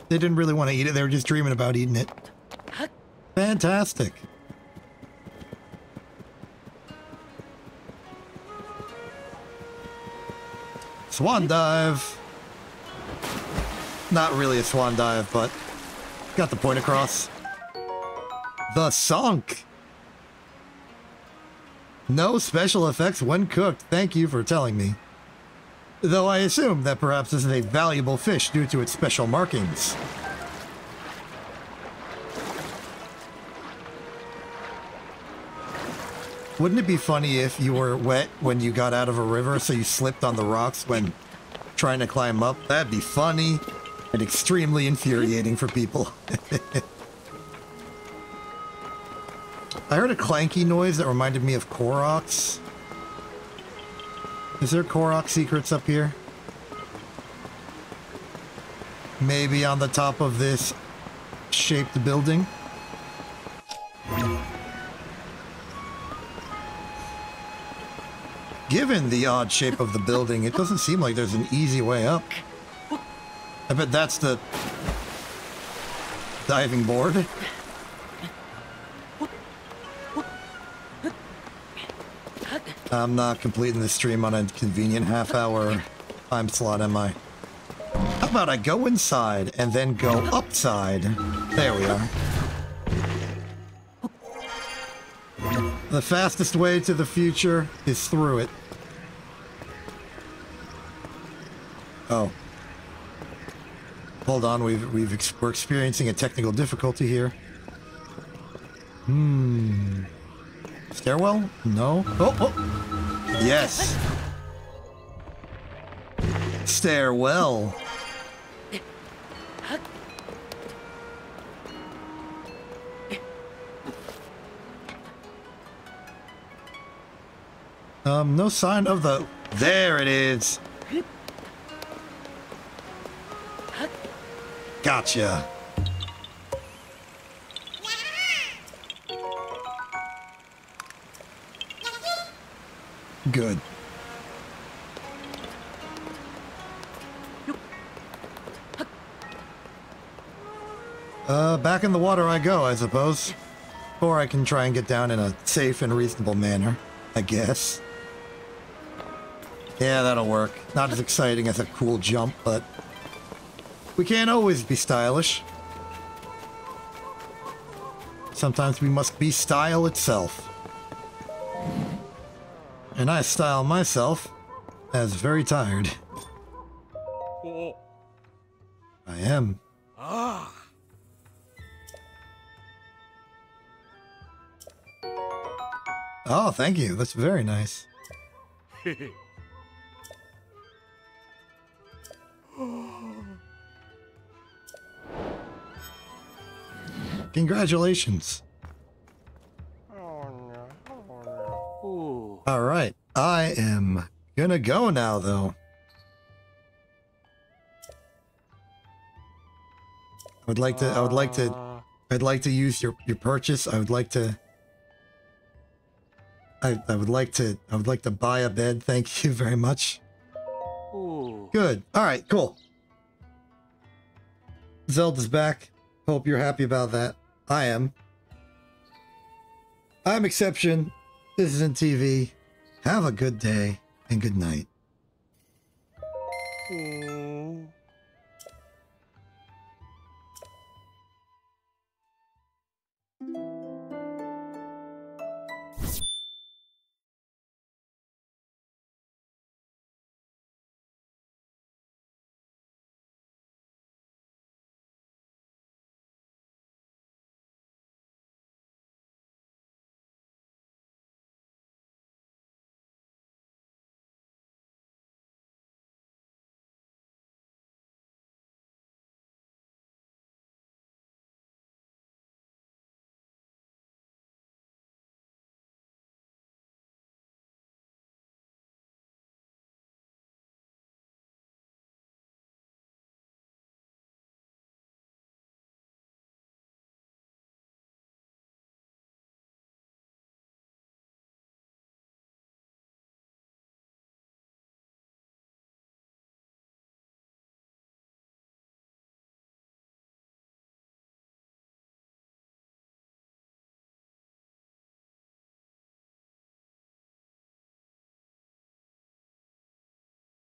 They didn't really want to eat it. They were just dreaming about eating it. Fantastic. Swan dive. Not really a swan dive, but got the point across. The sunk. No special effects when cooked. Thank you for telling me. Though I assume that perhaps this is a valuable fish due to its special markings. Wouldn't it be funny if you were wet when you got out of a river, so you slipped on the rocks when trying to climb up? That'd be funny and extremely infuriating for people. I heard a clanky noise that reminded me of Koroks. Is there Korok secrets up here? Maybe on the top of this shaped building? Given the odd shape of the building, it doesn't seem like there's an easy way up. I bet that's the diving board. I'm not completing the stream on a convenient half-hour time slot, am I? How about I go inside and then go upside? There we are. The fastest way to the future is through it. Oh. Hold on, we're experiencing a technical difficulty here. Stairwell? No. Oh. Yes. Stairwell. No sign of the... There it is. Gotcha. Good. Back in the water I go, I suppose. Or I can try and get down in a safe and reasonable manner, I guess. Yeah, that'll work. Not as exciting as a cool jump, but we can't always be stylish. Sometimes we must be style itself. And I style myself as very tired. I am. Oh, thank you. That's very nice. Congratulations. All right. I am gonna go now, though. I'd like to use your purchase. I would like to buy a bed. Thank you very much. Good. All right, cool. Zelda's back. Hope you're happy about that. I am. I'm Exception. This isn't TV. Have a good day and good night.